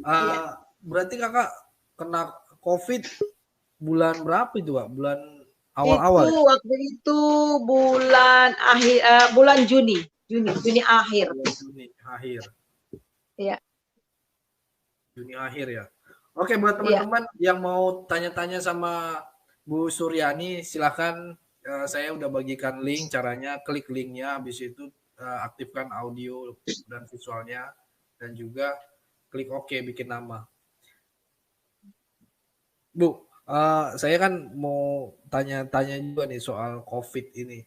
Iya. Berarti kakak kena COVID bulan berapa itu, Kak? Bulan Itu awal-awal ya? waktu itu bulan Juni akhir. Bulan Juni akhir. Iya. Juni akhir ya. Oke, buat Iya. teman-teman yang mau tanya-tanya sama Bu Suryani, silakan. Saya udah bagikan link caranya, klik linknya, habis itu aktifkan audio dan visualnya, dan juga klik OK bikin nama. Bu, saya kan mau tanya-tanya juga nih soal COVID ini.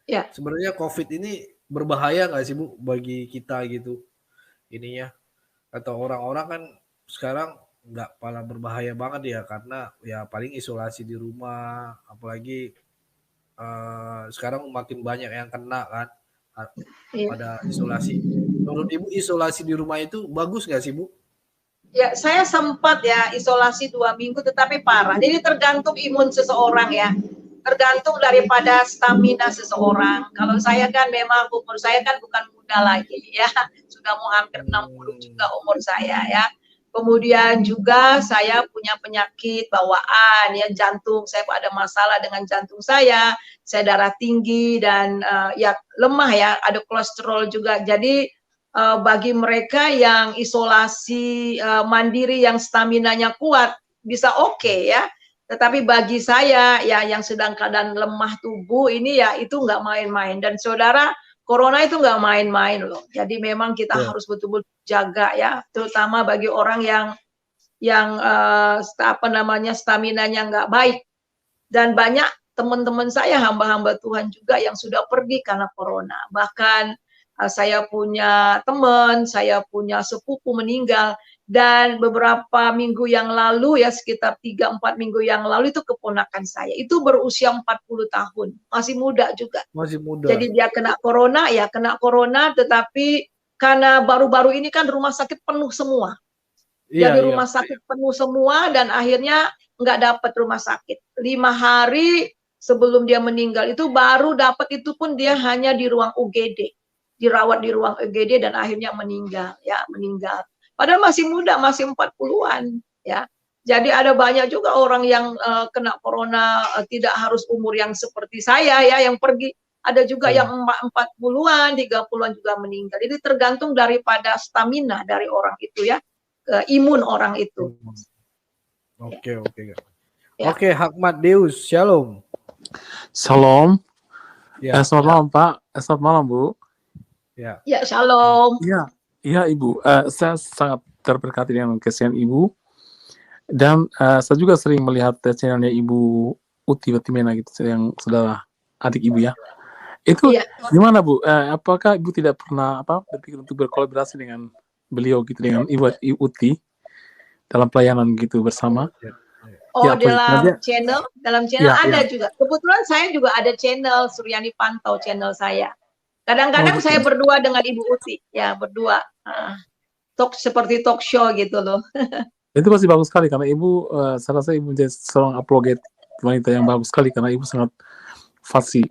Ya. Sebenarnya COVID ini berbahaya nggak sih Bu bagi kita gitu ininya? Atau orang-orang kan sekarang nggak pala berbahaya banget ya karena ya paling isolasi di rumah, apalagi sekarang makin banyak yang kena kan Iya. pada isolasi. Menurut Ibu isolasi di rumah itu bagus nggak sih Bu? Ya, saya sempat ya isolasi 2 minggu, tetapi parah. Jadi tergantung imun seseorang ya. Tergantung daripada stamina seseorang. Kalau saya kan memang umur saya kan bukan muda lagi ya. Sudah mau hampir 60 juga umur saya ya. Kemudian juga saya punya penyakit bawaan ya, jantung. Saya ada masalah dengan jantung saya darah tinggi dan ya lemah ya, ada kolesterol juga. Jadi bagi mereka yang isolasi mandiri yang staminanya kuat bisa oke ya. Tetapi bagi saya ya yang sedang keadaan lemah tubuh ini ya itu nggak main-main. Dan saudara, corona itu nggak main-main loh. Jadi memang kita harus betul-betul jaga ya, terutama bagi orang yang staminanya nggak baik. Dan banyak teman-teman saya hamba-hamba Tuhan juga yang sudah pergi karena corona. Bahkan saya punya teman, saya punya sepupu meninggal, dan beberapa minggu yang lalu ya sekitar 3-4 minggu yang lalu itu keponakan saya. Itu berusia 40 tahun, masih muda juga. Masih muda. Jadi dia kena corona tetapi karena baru-baru ini kan rumah sakit penuh semua. Jadi rumah sakit penuh semua dan akhirnya nggak dapat rumah sakit. 5 hari sebelum dia meninggal itu baru dapat, itu pun dia hanya di ruang UGD. Dirawat di ruang UGD dan akhirnya meninggal. Padahal masih muda, masih 40-an ya. Jadi ada banyak juga orang yang kena corona tidak harus umur yang seperti saya ya yang pergi. Ada juga yang 40-an, 30-an juga meninggal. Jadi tergantung daripada stamina dari orang itu ya. Imun orang itu. Oke. Oke, Hakmat Deus, shalom. Shalom. Ya. Selamat malam Pak. Selamat malam Bu. Ya, shalom. Iya Ibu. Saya sangat terberkati dengan kesehatan Ibu. Dan saya juga sering melihat channelnya Ibu Uti Batimena gitu, yang saudara adik Ibu ya. Itu gimana Bu? Apakah Ibu tidak pernah berpikir untuk berkolaborasi dengan beliau gitu, dengan Ibu Uti dalam pelayanan gitu bersama? Oh, dalam channel ada juga. Kebetulan saya juga ada channel Suryani Pantau, channel saya. Kadang-kadang saya berdua dengan Ibu Uti, ya berdua. Seperti talk show gitu loh. Itu pasti bagus sekali karena Ibu, saya rasa Ibu menjadi seorang apologet wanita yang bagus sekali karena Ibu sangat fasih,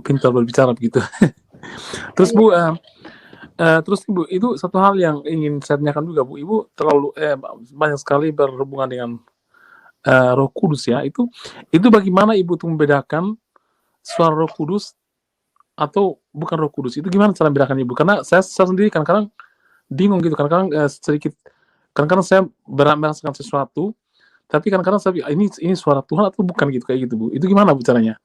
pintar berbicara begitu. Terus Bu, terus Ibu, itu satu hal yang ingin saya tanyakan juga Bu, Ibu terlalu banyak sekali berhubungan dengan Roh Kudus ya. Itu bagaimana Ibu tuh membedakan suara Roh Kudus atau bukan Roh Kudus? Itu gimana cara membedakan Ibu? Karena saya sendiri kadang-kadang bingung gitu, kadang-kadang saya merasakan sesuatu, tapi kadang-kadang saya ini suara Tuhan atau bukan gitu, kayak gitu Bu. Itu gimana Bu caranya?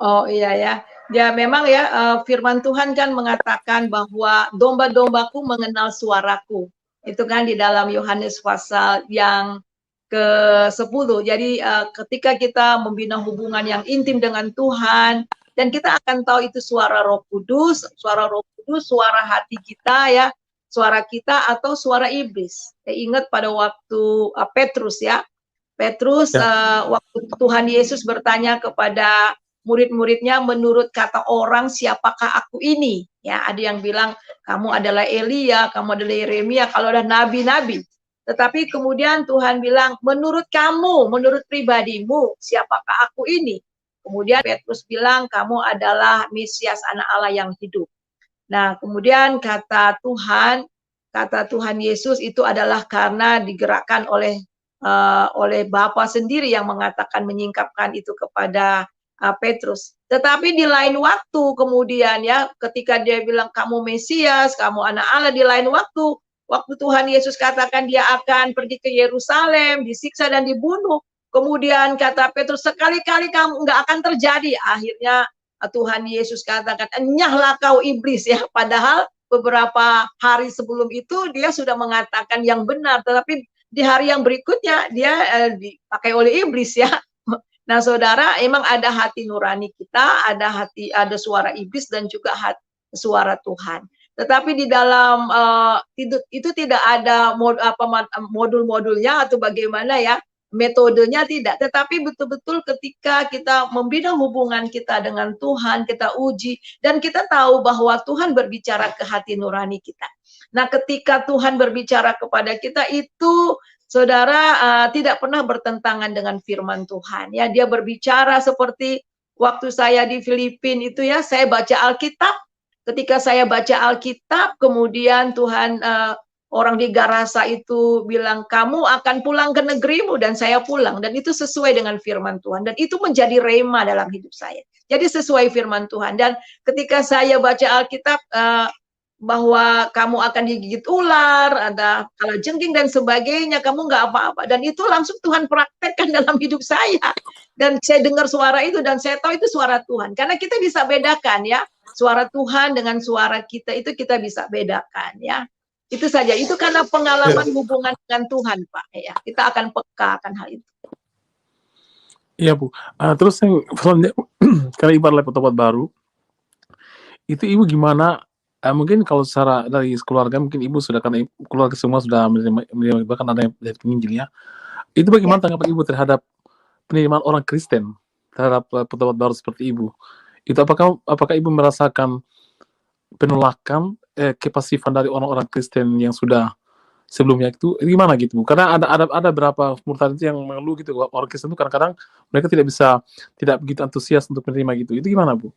Oh iya ya. Ya memang ya, firman Tuhan kan mengatakan bahwa domba-dombaku mengenal suaraku. Itu kan di dalam Yohanes pasal yang ke-10. Jadi ketika kita membina hubungan yang intim dengan Tuhan, dan kita akan tahu itu suara Roh Kudus, suara hati kita ya, suara kita atau suara iblis. Ingat pada waktu Petrus ya. Waktu Tuhan Yesus bertanya kepada murid-muridnya, menurut kata orang siapakah aku ini? Ya, ada yang bilang kamu adalah Elia, kamu adalah Yeremia, kalau ada nabi-nabi. Tetapi kemudian Tuhan bilang, menurut kamu, menurut pribadimu, siapakah aku ini? Kemudian Petrus bilang, kamu adalah Mesias, anak Allah yang hidup. Nah, kemudian kata Tuhan, kata Tuhan Yesus itu adalah karena digerakkan oleh Bapa sendiri yang mengatakan menyingkapkan itu kepada Petrus. Tetapi di lain waktu kemudian ya, ketika dia bilang kamu Mesias, kamu anak Allah, di lain waktu Tuhan Yesus katakan dia akan pergi ke Yerusalem, disiksa dan dibunuh. Kemudian kata Petrus, sekali-kali kamu nggak akan terjadi. Akhirnya Tuhan Yesus katakan, enyahlah kau iblis ya. Padahal beberapa hari sebelum itu dia sudah mengatakan yang benar, tetapi di hari yang berikutnya dia dipakai oleh iblis ya. Nah, saudara, emang ada hati nurani kita, ada suara iblis dan juga suara Tuhan. Tetapi di dalam itu tidak ada modul-modulnya atau bagaimana ya, metodenya tidak. Tetapi betul-betul ketika kita membina hubungan kita dengan Tuhan, kita uji, dan kita tahu bahwa Tuhan berbicara ke hati nurani kita. Nah, ketika Tuhan berbicara kepada kita itu, saudara, tidak pernah bertentangan dengan firman Tuhan. Ya, dia berbicara seperti waktu saya di Filipina itu ya, saya baca Alkitab. Ketika saya baca Alkitab, kemudian Tuhan orang di Garasa itu bilang, kamu akan pulang ke negerimu, dan saya pulang. Dan itu sesuai dengan firman Tuhan. Dan itu menjadi rema dalam hidup saya. Jadi sesuai firman Tuhan. Dan ketika saya baca Alkitab, bahwa kamu akan digigit ular, ada kalajengking dan sebagainya, kamu nggak apa-apa. Dan itu langsung Tuhan praktekkan dalam hidup saya. Dan saya dengar suara itu, dan saya tahu itu suara Tuhan. Karena kita bisa bedakan ya, suara Tuhan dengan suara kita itu kita bisa bedakan ya. Itu saja, itu karena pengalaman hubungan dengan Tuhan, Pak. Ya, kita akan peka akan hal itu. Iya Bu. Terus yang selanjutnya, karena Ibu adalah petobat baru, itu Ibu gimana? Mungkin kalau secara dari keluarga, mungkin Ibu sudah, karena keluarga semua sudah menerima, bahkan ada yang dari penginjil ya. Itu bagaimana tanggapan Ibu terhadap penerimaan orang Kristen terhadap petobat baru seperti Ibu? Itu apakah Ibu merasakan penolakan, kepasifan dari orang-orang Kristen yang sudah sebelumnya itu gimana gitu Bu? Karena ada beberapa murtad itu yang mengeluh gitu, orang Kristen itu kadang-kadang mereka tidak begitu antusias untuk menerima gitu. Itu gimana Bu?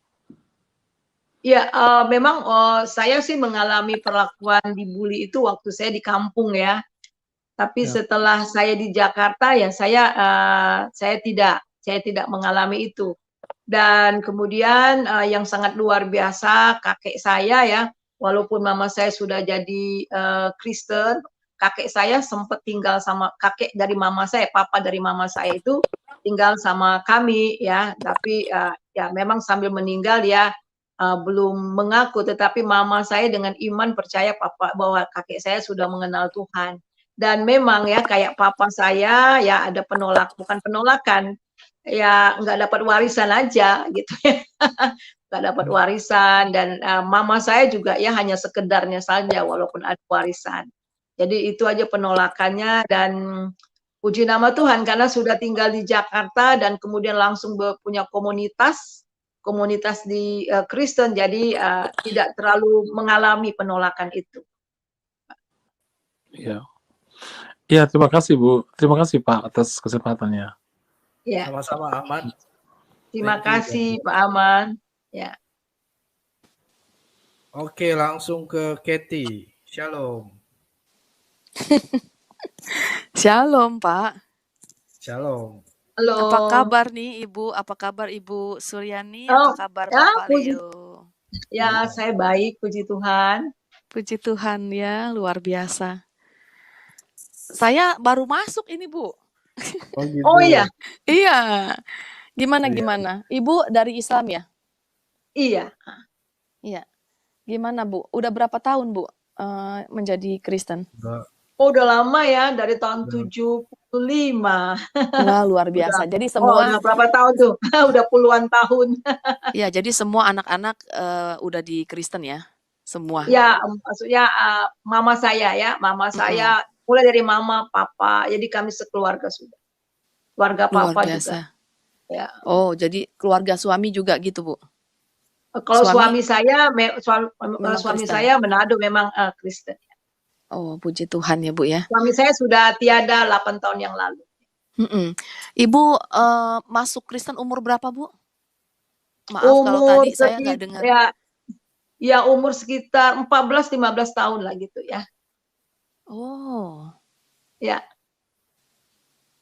Ya, memang saya sih mengalami perlakuan dibully itu waktu saya di kampung ya. Tapi setelah saya di Jakarta ya saya tidak mengalami itu. Dan kemudian yang sangat luar biasa, kakek saya ya, walaupun mama saya sudah jadi Kristen, kakek saya sempat tinggal sama kakek dari mama saya, papa dari mama saya itu tinggal sama kami ya. Tapi ya memang sambil meninggal dia belum mengaku, tetapi mama saya dengan iman percaya bahwa kakek saya sudah mengenal Tuhan. Dan memang ya kayak papa saya ya ada bukan penolakan, ya nggak dapat warisan aja gitu ya, nggak dapat warisan. Dan mama saya juga ya hanya sekedarnya saja walaupun ada warisan. Jadi itu aja penolakannya. Dan puji nama Tuhan karena sudah tinggal di Jakarta dan kemudian langsung punya komunitas di Kristen, jadi tidak terlalu mengalami penolakan itu. Ya, ya, terima kasih Bu, terima kasih Pak atas kesempatannya. Ya. Sama-sama Aman. Terima kasih Pak Aman. Ya. Oke, langsung ke Katy. Shalom. Shalom Pak. Shalom. Halo. Apa kabar nih Ibu? Apa kabar Ibu Suryani? Apa kabar Bapak Leo? Ya, saya baik, puji Tuhan. Puji Tuhan ya, luar biasa. Saya baru masuk ini Bu. Oh, gitu. Oh iya. Iya. Gimana? Ibu dari Islam ya? Iya. Iya. Gimana Bu? Udah berapa tahun Bu menjadi Kristen? Udah lama ya, dari tahun 75. Wah, luar biasa. Jadi semua udah berapa tahun tuh? Udah puluhan tahun. Ya, jadi semua anak-anak udah di Kristen ya? Semua. Ya, maksudnya mama saya ya, saya mulai dari mama, papa, jadi kami sekeluarga sudah. Keluarga papa juga. Ya. Oh, jadi keluarga suami juga gitu, Bu? Kalau suami saya Manado memang Kristen. Oh, puji Tuhan ya Bu ya. Suami saya sudah tiada 8 tahun yang lalu. Ibu masuk Kristen umur berapa Bu? Maaf kalau tadi saya nggak dengar. Ya umur sekitar 14-15 tahun lah gitu ya. Oh, Ya,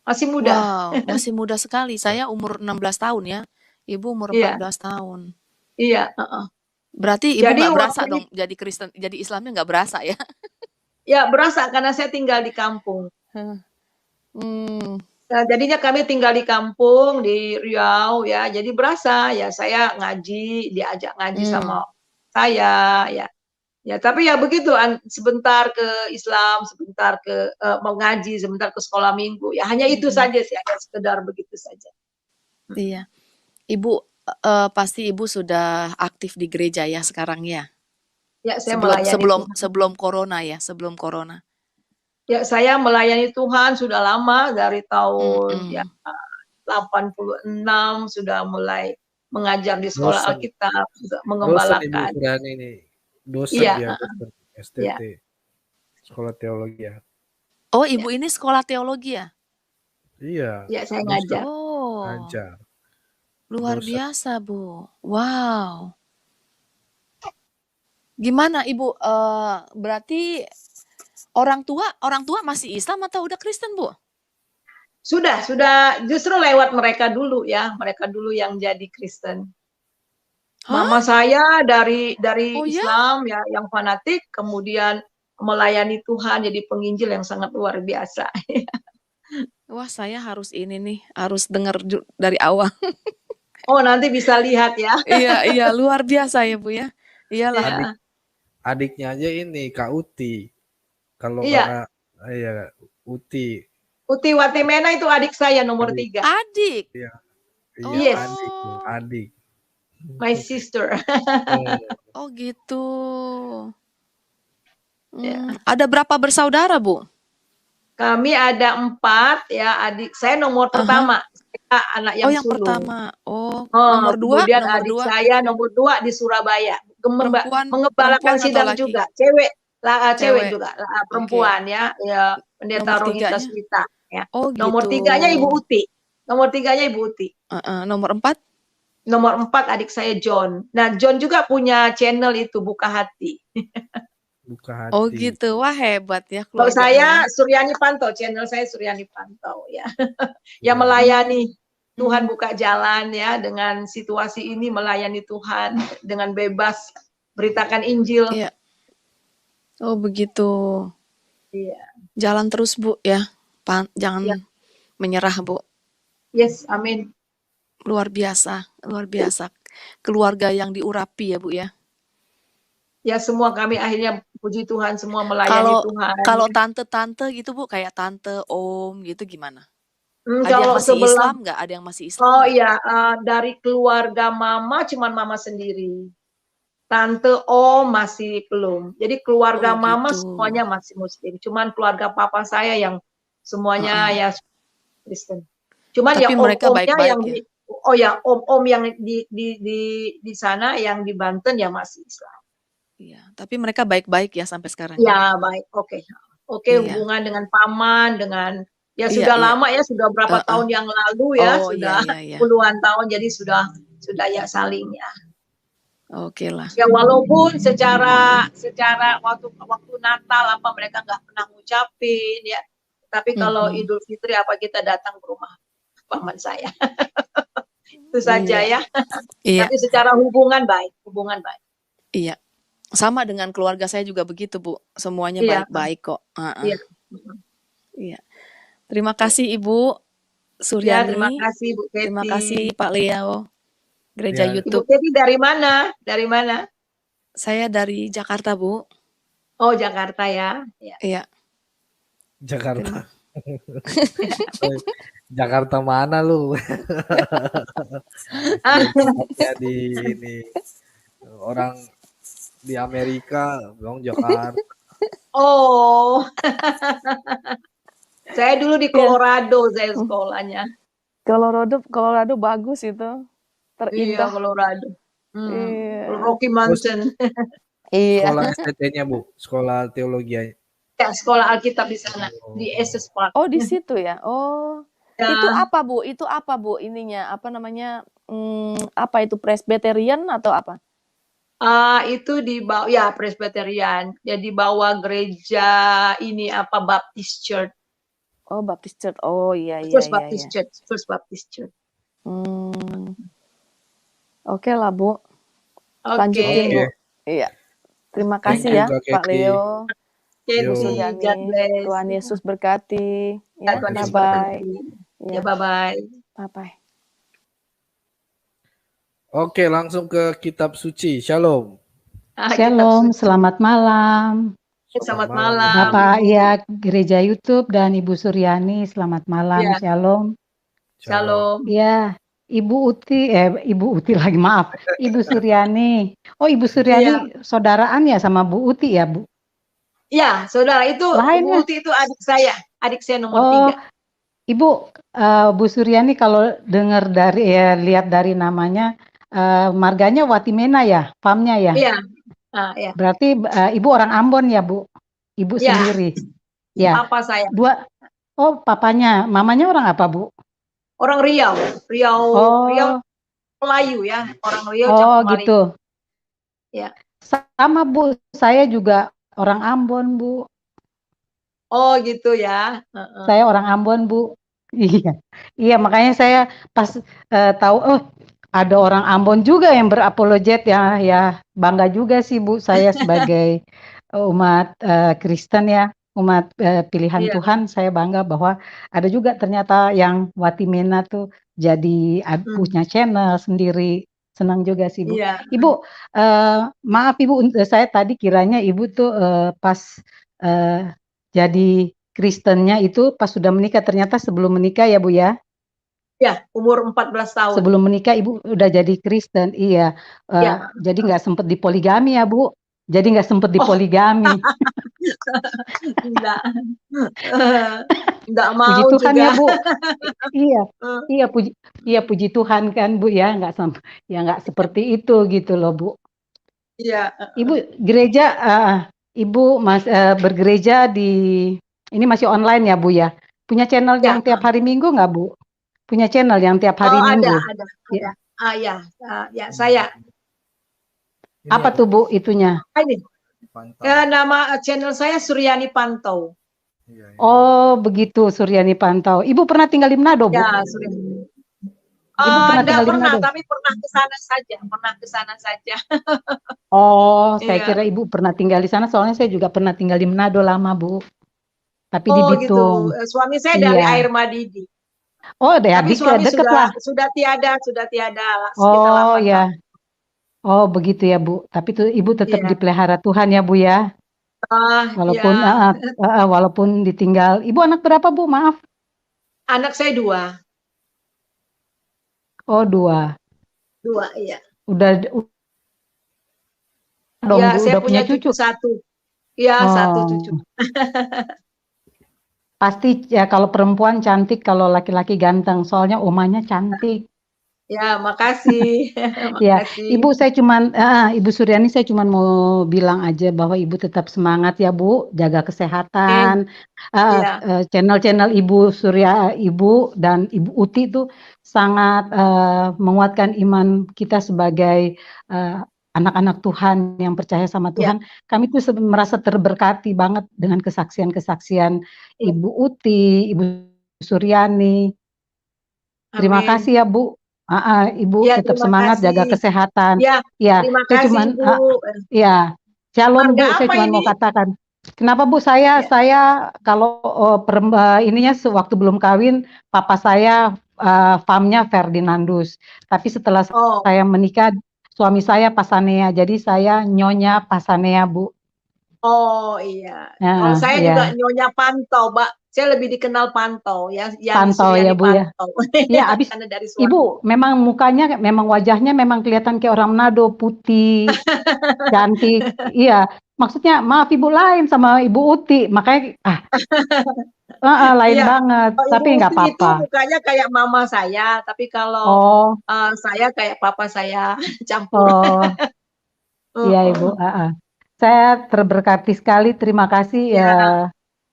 masih muda. wow, masih muda sekali. Saya umur 16 tahun ya. Ibu umur Iya, 14 tahun. iya. Heeh. Berarti ibu Jadi nggak berasa waktu dong jadi Kristen, jadi Islamnya nggak berasa ya? ya berasa karena saya tinggal di kampung. Hmm, Nah, jadinya kami tinggal di kampung di Riau ya. Jadi berasa ya saya ngaji, diajak ngaji hmm, sama saya ya. Ya, tapi ya begitu sebentar ke Islam, sebentar ke mengaji, sebentar ke sekolah minggu. Ya hanya itu mm-mm. saja sih, hanya sekedar begitu saja. Iya. Ibu pasti ibu sudah aktif di gereja ya sekarang ya. Ya, saya Sebelum melayani sebelum Tuhan. sebelum corona ya, sebelum corona. Ya, saya melayani Tuhan sudah lama dari tahun ya Mm-mm. 86 sudah mulai mengajar di sekolah Dosen, Alkitab, juga dosen Ibu mengembalakan. Suryani ini. Dosen Iya, dia, dosen ya, STT, Sekolah Teologi ya. Oh, ya, ibu ini sekolah teologi ya? Iya, ya saya dosen ngajar. Oh, ajar, luar dosen. biasa, Bu. Wow. Gimana Ibu? Berarti orang tua masih Islam atau udah Kristen, Bu? Sudah justru lewat mereka dulu ya, mereka dulu yang jadi Kristen. Mama Hah? saya Oh dari ya? Islam ya yang fanatik, kemudian melayani Tuhan jadi penginjil yang sangat luar biasa. Wah, saya harus ini nih, harus dengar dari awal. Oh, nanti bisa lihat ya. Iya, iya, luar biasa ya, Bu ya. Iyalah. Adik Ya. adiknya aja ini Kak Uti. Kalau Iya, kakak, iya Uti, Uti Watimena itu adik saya nomor adik, 3. Adik. iya, iya Yes, adik, Oh. adik. my sister. Hmm, Oh gitu. Ya. Ada berapa bersaudara, Bu? Kami ada 4 ya, adik saya nomor Aha. pertama, saya anak Oh, yang yang sulung. pertama. Oh, Oh, nomor dua, kemudian nomor adik dua, saya nomor 2 di Surabaya, mengembalakan perempuan atau sidang laki? juga, cewek, cewek Cewek. juga, Oke. perempuan ya, ya Nomor pendeta Rohita tiganya? Smita ya. Oh Nomor gitu. tiganya Ibu Uti, nomor tiganya Ibu Uti. Nomor 4? Nomor 4 adik saya John. Nah, John juga punya channel itu Buka Hati. buka Oh hati. gitu. Wah hebat ya Kalau keluarganya ya. saya Suryani Pantau, channel saya Suryani Pantau ya. Yang Iya. melayani Tuhan Hmm. buka jalan ya dengan situasi ini, melayani Tuhan dengan bebas, beritakan Injil. Iya. Oh begitu. Iya. Jalan terus Bu ya. Jangan Ya. menyerah Bu. Yes, amin. Luar biasa, luar biasa. Keluarga yang diurapi ya Bu ya. Ya, semua kami akhirnya puji Tuhan semua melayani Kalau Tuhan kalau ya. tante-tante gitu Bu, kayak tante, om gitu gimana? Ada yang Kalau masih sebelah, Islam nggak? Ada yang masih Islam oh nggak? iya, dari keluarga mama cuman mama sendiri. Tante om masih belum. Jadi keluarga Oh mama gitu. semuanya masih muslim. Cuman keluarga papa saya yang semuanya Heeh. ya Kristen. Cuman Tapi yang mereka om-omnya baik-baik yang ya. oh ya om-om yang di sana yang di Banten ya masih Islam. Iya, tapi mereka baik-baik ya sampai sekarang ya. Ya baik, oke. Oke, Iya. hubungan dengan paman, dengan ya Iya, sudah iya. lama ya, sudah berapa Heeh. tahun yang lalu ya, Oh, iya, sudah iya, iya. puluhan tahun, jadi sudah ya saling ya. Oke lah. Ya walaupun secara waktu Natal apa mereka nggak pernah ngucapin ya, tapi kalau Mhm. Idul Fitri apa kita datang ke rumah paman saya. Itu saja Iya, ya. iya, Tapi secara hubungan baik, hubungan baik. iya. Sama dengan keluarga saya juga begitu, Bu. Semuanya Iya, baik-baik kok. Heeh. iya. Iya. Terima kasih Ibu Ya, terima Suryani. kasih Bu Terima Keti. kasih Pak Leo. Gereja Ya, Ibu YouTube. Keti dari mana? Dari mana? Saya dari Jakarta, Bu. Oh, Jakarta ya. Ya. Iya. Jakarta. Terima. Jakarta mana lu? Tempatnya di ini orang di Amerika, bilang Jakarta. Oh, saya dulu di Iya. Colorado saya sekolahnya. Colorado bagus itu. Iya, Terindah. Colorado. Iya. Rocky Terus Mountain. Iya. sekolah STT-nya Bu, sekolah teologi. Ya, sekolah Alkitab di sana, di Oh. Estes Park. Oh, di situ ya. Oh. Ya, Itu apa, Bu? Itu apa, Bu? Ininya apa namanya? Apa itu Presbyterian atau apa? Itu di bawah ya Presbyterian. Ya di bawah gereja ini apa Baptist Church. Oh, Baptist Church. Oh, iya, iya, First iya, Baptist iya. Church. First Baptist Church. Oke lah, Bu. Oke. Lanjutin, Bu. Oke. Iya. Terima Thank kasih you, ya, Kak Pak Keti. Leo, Ibu Yo. Keti, God Suryani. bless. Tuhan Yesus berkati. Ya, Ya, Tuhan Yesus bye-bye. berkati. Ya, Ya, bye-bye. bye-bye. Oke, langsung ke kitab suci. Shalom. Kitab Shalom, suci. selamat malam. Selamat malam, malam. Bapak Ibu. ya Gereja YouTube dan Ibu Suryani, selamat malam. Ya, Shalom. shalom. Ya, Ibu Uti lagi, maaf. Ibu Suryani. Oh, Ibu Iya, Suryani saudaraan ya sama Bu Uti ya, Bu? ya, saudara itu Lain Bu ya? Uti itu adik saya nomor Oh, 3. Ibu Bu Suryani kalau dengar dari lihat dari namanya marganya Watimena ya, farmnya ya. Iya, ya, Berarti Ibu orang Ambon ya, Bu? Ibu ya, sendiri. Ya. papa saya. Oh, papanya, mamanya orang apa, Bu? Orang Riau Oh, Melayu ya, orang Riau oh campur Melayu. gitu. Ya. Sama, Bu. Saya juga orang Ambon, Bu. Oh gitu ya. Saya orang Ambon, Bu. Iya, iya makanya saya pas tahu, oh ada orang Ambon juga yang berapologet ya, ya bangga juga sih, Bu. Saya sebagai umat Kristen ya, umat pilihan Iya. Tuhan, saya bangga bahwa ada juga ternyata yang Watimena tuh jadi punya channel sendiri. Senang juga sih, Bu. Iya. Ibu, maaf Ibu, saya tadi kiranya Ibu tuh pas jadi Kristennya itu pas sudah menikah, ternyata sebelum menikah ya Bu ya? Ya, umur 14 tahun. Sebelum menikah Ibu udah jadi Kristen, iya. Ya. Jadi nggak sempet dipoligami ya Bu? Jadi nggak sempet dipoligami. Enggak mau puji Tuhan juga. ya Bu. Iya, iya puji Tuhan kan Bu ya, nggak seperti itu gitu loh Bu. Iya. Ibu gereja, Ibu bergereja di ini masih online ya Bu ya? Punya channel Ya. yang tiap hari Minggu nggak Bu? Punya channel yang tiap hari Minggu? Ada. Ya. Ya, saya. Apa tuh Bu itunya? Ini. Ya, nama channel saya Suryani Pantau. Oh begitu, Suryani Pantau. Ibu pernah tinggal di Manado, Bu? Ya, Suryani. Ibu pernah tinggal di pernah, Manado? tapi pernah ke sana saja. Oh, saya Iya. kira Ibu pernah tinggal di sana, soalnya saya juga pernah tinggal di Manado lama, Bu. Tapi di Oh Bitung. gitu. Suami saya dari Iya. Air Madidi. Oh, Tapi suami deket lah. sudah tiada sekitar Oh 8 ya. tahun. Oh begitu ya Bu. Tapi tuh Ibu tetap Iya. dipelihara Tuhan ya Bu ya. Walaupun Ya. walaupun ditinggal. Ibu anak berapa Bu? Maaf. Anak saya 2. Oh 2. 2, iya. Udah dong Ya, Bu, saya udah punya cucu. 1. Iya, Oh. 1 cucu. Pasti ya kalau perempuan cantik, kalau laki-laki ganteng. Soalnya omanya cantik. Ya, makasih. Ya, Makasih. Ibu Suryani, saya cuma mau bilang aja bahwa Ibu tetap semangat ya Bu, jaga kesehatan. Iya. Channel-channel Ibu dan Ibu Uti itu sangat menguatkan iman kita sebagai anak-anak Tuhan yang percaya sama Tuhan. Kami tuh merasa terberkati banget dengan kesaksian-kesaksian Ibu Uti, Ibu Suryani. Terima Amin. kasih ya Bu. Ibu Ya, tetap terima semangat, jaga kasih. kesehatan. Ya, Ya, terima saya kasih, cuman Bu. Shalom Bu, Marga saya apa cuma mau ini? katakan. Kenapa Bu, saya kalau ininya sewaktu belum kawin, papa saya farmnya Ferdinandus. Tapi setelah saya menikah, suami saya Pasanea. Jadi saya Nyonya Pasanea, Bu. Oh iya. Kalau saya juga Nyonya Pantau, Mbak. Saya lebih dikenal Pantau ya, yang Pantau ya Bu ya. Pantau. Ya, abis dari suami. Ibu memang mukanya, memang wajahnya memang kelihatan kayak orang Manado, putih, cantik. Iya, maksudnya maaf Ibu lain sama Ibu Uti, makanya lain banget. Tapi nggak Ibu Uti itu apa-apa. mukanya kayak mama saya, tapi kalau saya kayak papa saya campur. Oh, iya Ibu. Saya terberkati sekali. Terima kasih ya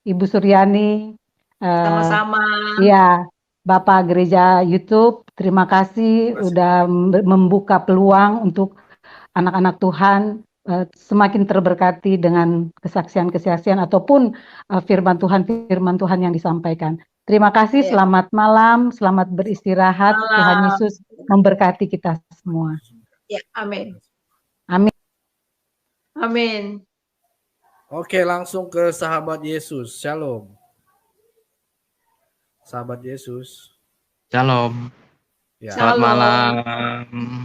Ibu Suryani. Sama-sama. Iya, Bapak Gereja YouTube, terima kasih udah membuka peluang untuk anak-anak Tuhan semakin terberkati dengan kesaksian-kesaksian ataupun firman Tuhan yang disampaikan. Terima kasih, Ya. selamat malam, selamat beristirahat. Malam. Tuhan Yesus memberkati kita semua. Ya, amin. Amin. Amin. Oke, langsung ke sahabat Yesus. Shalom. Sahabat Yesus. Shalom. Ya. Selamat Shalom. malam.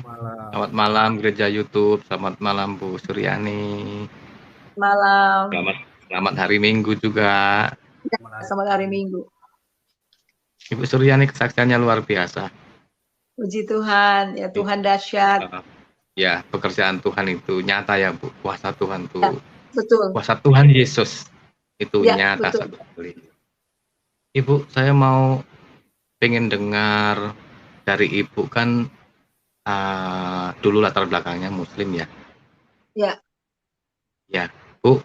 Malam. Selamat malam Gereja YouTube. Selamat malam Bu Suryani. Malam. Selamat hari Minggu juga. Selamat hari Minggu. Ibu Suryani kesaksiannya luar biasa. Puji Tuhan, ya Tuhan dahsyat. Ya, pekerjaan Tuhan itu nyata ya Bu. Kuasa Tuhan itu. Ya, betul. Kuasa Tuhan Yesus itu Ya, nyata betul. sekali. Ibu, saya mau pengen dengar dari Ibu kan dulu latar belakangnya Muslim ya. Ya. Ya, Bu.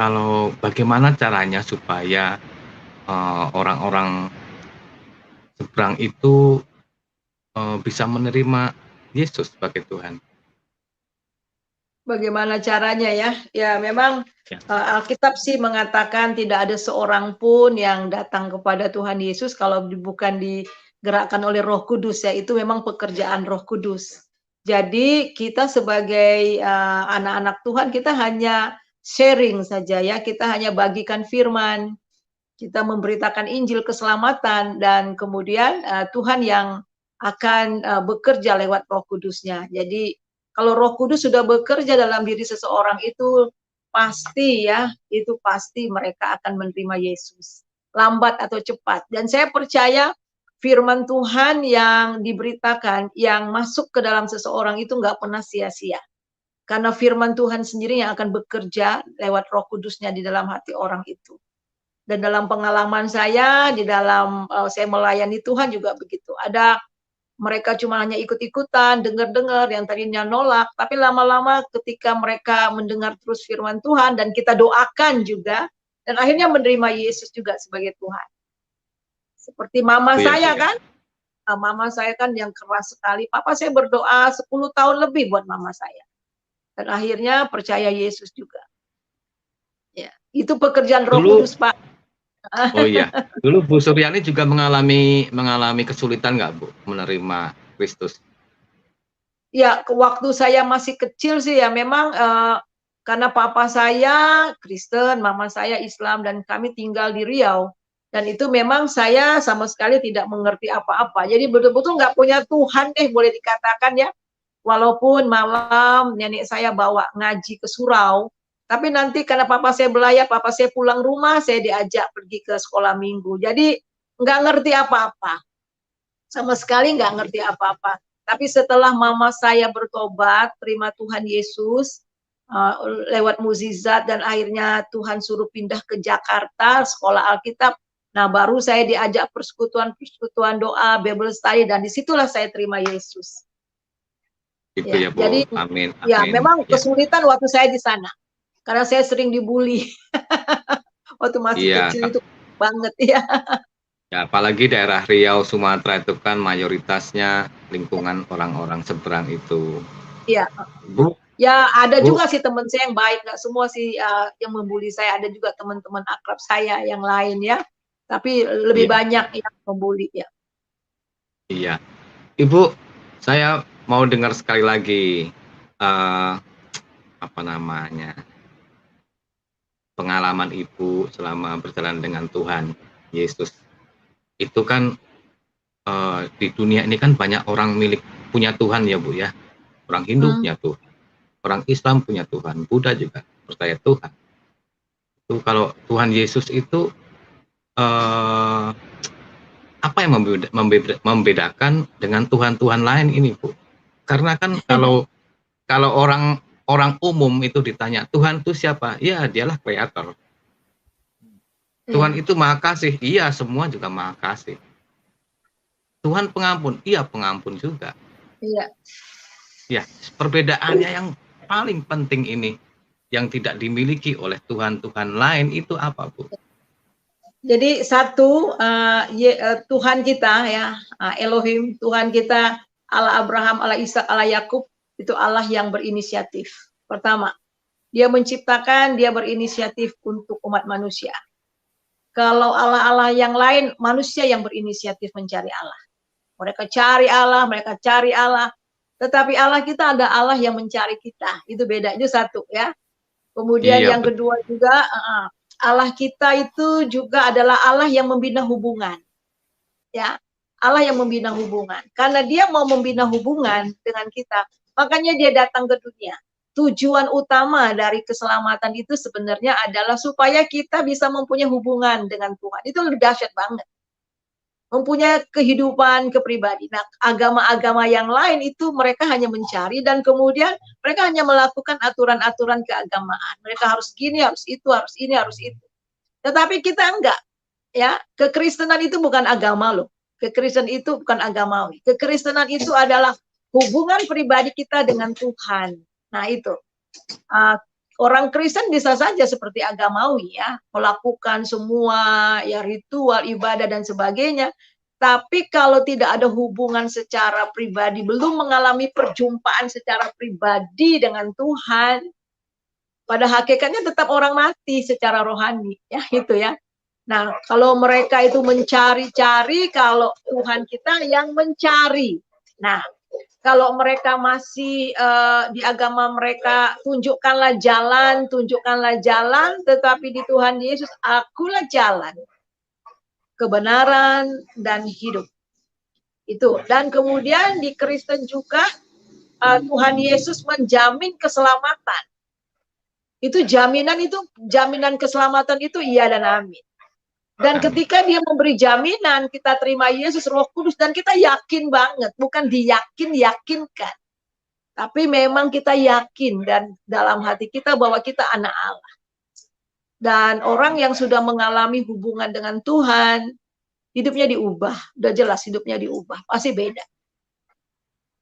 Kalau bagaimana caranya supaya orang-orang seberang itu bisa menerima Yesus sebagai Tuhan? Bagaimana caranya ya? Ya memang Ya. Alkitab sih mengatakan tidak ada seorang pun yang datang kepada Tuhan Yesus kalau bukan digerakkan oleh Roh Kudus ya. Itu memang pekerjaan Roh Kudus. Jadi kita sebagai anak-anak Tuhan kita hanya sharing saja ya. Kita hanya bagikan firman. Kita memberitakan Injil keselamatan dan kemudian Tuhan yang akan bekerja lewat Roh Kudusnya. Jadi kalau Roh Kudus sudah bekerja dalam diri seseorang itu pasti ya, itu pasti mereka akan menerima Yesus. Lambat atau cepat. Dan saya percaya firman Tuhan yang diberitakan, yang masuk ke dalam seseorang itu nggak pernah sia-sia. Karena firman Tuhan sendiri yang akan bekerja lewat Roh Kudusnya di dalam hati orang itu. Dan dalam pengalaman saya, di dalam saya melayani Tuhan juga begitu. Ada mereka cuma hanya ikut-ikutan, dengar-dengar, yang tadinya nolak, tapi lama-lama ketika mereka mendengar terus firman Tuhan, dan kita doakan juga, dan akhirnya menerima Yesus juga sebagai Tuhan. Seperti mama saya kan, mama saya kan yang keras sekali, papa saya berdoa 10 tahun lebih buat mama saya. Dan akhirnya percaya Yesus juga. Ya, itu pekerjaan Roh Kudus, Pak. Oh iya, dulu Bu Suryani juga mengalami kesulitan nggak Bu menerima Kristus? Ya, waktu saya masih kecil sih ya memang karena papa saya Kristen, mama saya Islam dan kami tinggal di Riau. Dan itu memang saya sama sekali tidak mengerti apa-apa. Jadi betul-betul nggak punya Tuhan deh boleh dikatakan ya. Walaupun malam nenek saya bawa ngaji ke surau, tapi nanti karena papa saya belayar, papa saya pulang rumah, saya diajak pergi ke sekolah minggu. Jadi nggak ngerti apa-apa. Sama sekali nggak ngerti apa-apa. Tapi setelah mama saya bertobat, terima Tuhan Yesus, lewat mukjizat dan akhirnya Tuhan suruh pindah ke Jakarta, sekolah Alkitab. Nah baru saya diajak persekutuan doa, Bible study, dan disitulah saya terima Yesus. Itu ya, Bu. Jadi, Amin. Ya Amin. memang kesulitan waktu saya di sana. Karena saya sering dibully. Waktu masih kecil itu banget ya. Ya, apalagi daerah Riau, Sumatera itu kan mayoritasnya lingkungan orang-orang seberang itu. Iya. Bu. Ya ada juga sih teman saya yang baik, nggak semua sih yang membuli saya. Ada juga teman-teman akrab saya yang lain ya. Tapi lebih banyak yang membuli ya. Iya. Ibu, saya mau dengar sekali lagi pengalaman Ibu selama berjalan dengan Tuhan Yesus. Itu kan di dunia ini kan banyak orang punya Tuhan ya Bu ya. Orang Hindu punya Tuhan, orang Islam punya Tuhan, Buddha juga percaya Tuhan. Itu kalau Tuhan Yesus itu apa yang membedakan dengan Tuhan-Tuhan lain ini Bu? Karena kan kalau orang umum itu ditanya Tuhan itu siapa? Ya dialah kreator. Tuhan itu maha kasih. Iya, semua juga maha kasih. Tuhan pengampun. Iya, pengampun juga. Iya. Ya, perbedaannya yang paling penting ini yang tidak dimiliki oleh Tuhan-Tuhan lain itu apa, Bu? Jadi satu Tuhan kita ya, Elohim, Tuhan kita Allah Abraham, Allah Ishak, Allah Yakub itu Allah yang berinisiatif. Pertama, dia menciptakan, dia berinisiatif untuk umat manusia. Kalau Allah-Allah yang lain, manusia yang berinisiatif mencari Allah. Mereka cari Allah, mereka cari Allah. Tetapi Allah kita ada Allah yang mencari kita. Itu beda, itu satu ya. Kemudian Iya, yang kedua juga, Allah kita itu juga adalah Allah yang membina hubungan. Ya, Allah yang membina hubungan. Karena dia mau membina hubungan dengan kita, makanya dia datang ke dunia. Tujuan utama dari keselamatan itu sebenarnya adalah supaya kita bisa mempunyai hubungan dengan Tuhan. Itu lebih dahsyat banget. Mempunyai kehidupan kepribadi. Nah, agama-agama yang lain itu mereka hanya mencari dan kemudian mereka hanya melakukan aturan-aturan keagamaan. Mereka harus gini, harus itu, harus ini, harus itu. Tetapi kita enggak. Ya, kekristenan itu bukan agama loh. Kekristenan itu bukan agamawi. Kekristenan itu adalah hubungan pribadi kita dengan Tuhan. Nah itu, orang Kristen bisa saja seperti agamawi ya, melakukan semua ya ritual, ibadah dan sebagainya. Tapi kalau tidak ada hubungan secara pribadi, belum mengalami perjumpaan secara pribadi dengan Tuhan, pada hakikatnya tetap orang mati secara rohani ya itu ya. Nah kalau mereka itu mencari-cari, kalau Tuhan kita yang mencari. Nah kalau mereka masih di agama mereka, tunjukkanlah jalan, tetapi di Tuhan Yesus, akulah jalan, kebenaran, dan hidup. Itu. Dan kemudian di Kristen juga, Tuhan Yesus menjamin keselamatan. Itu jaminan keselamatan itu iya dan amin. Dan ketika dia memberi jaminan, kita terima Yesus, Roh Kudus, dan kita yakin banget, bukan yakinkan. Tapi memang kita yakin dan dalam hati kita bahwa kita anak Allah. Dan orang yang sudah mengalami hubungan dengan Tuhan, hidupnya diubah. Udah jelas hidupnya diubah, pasti beda.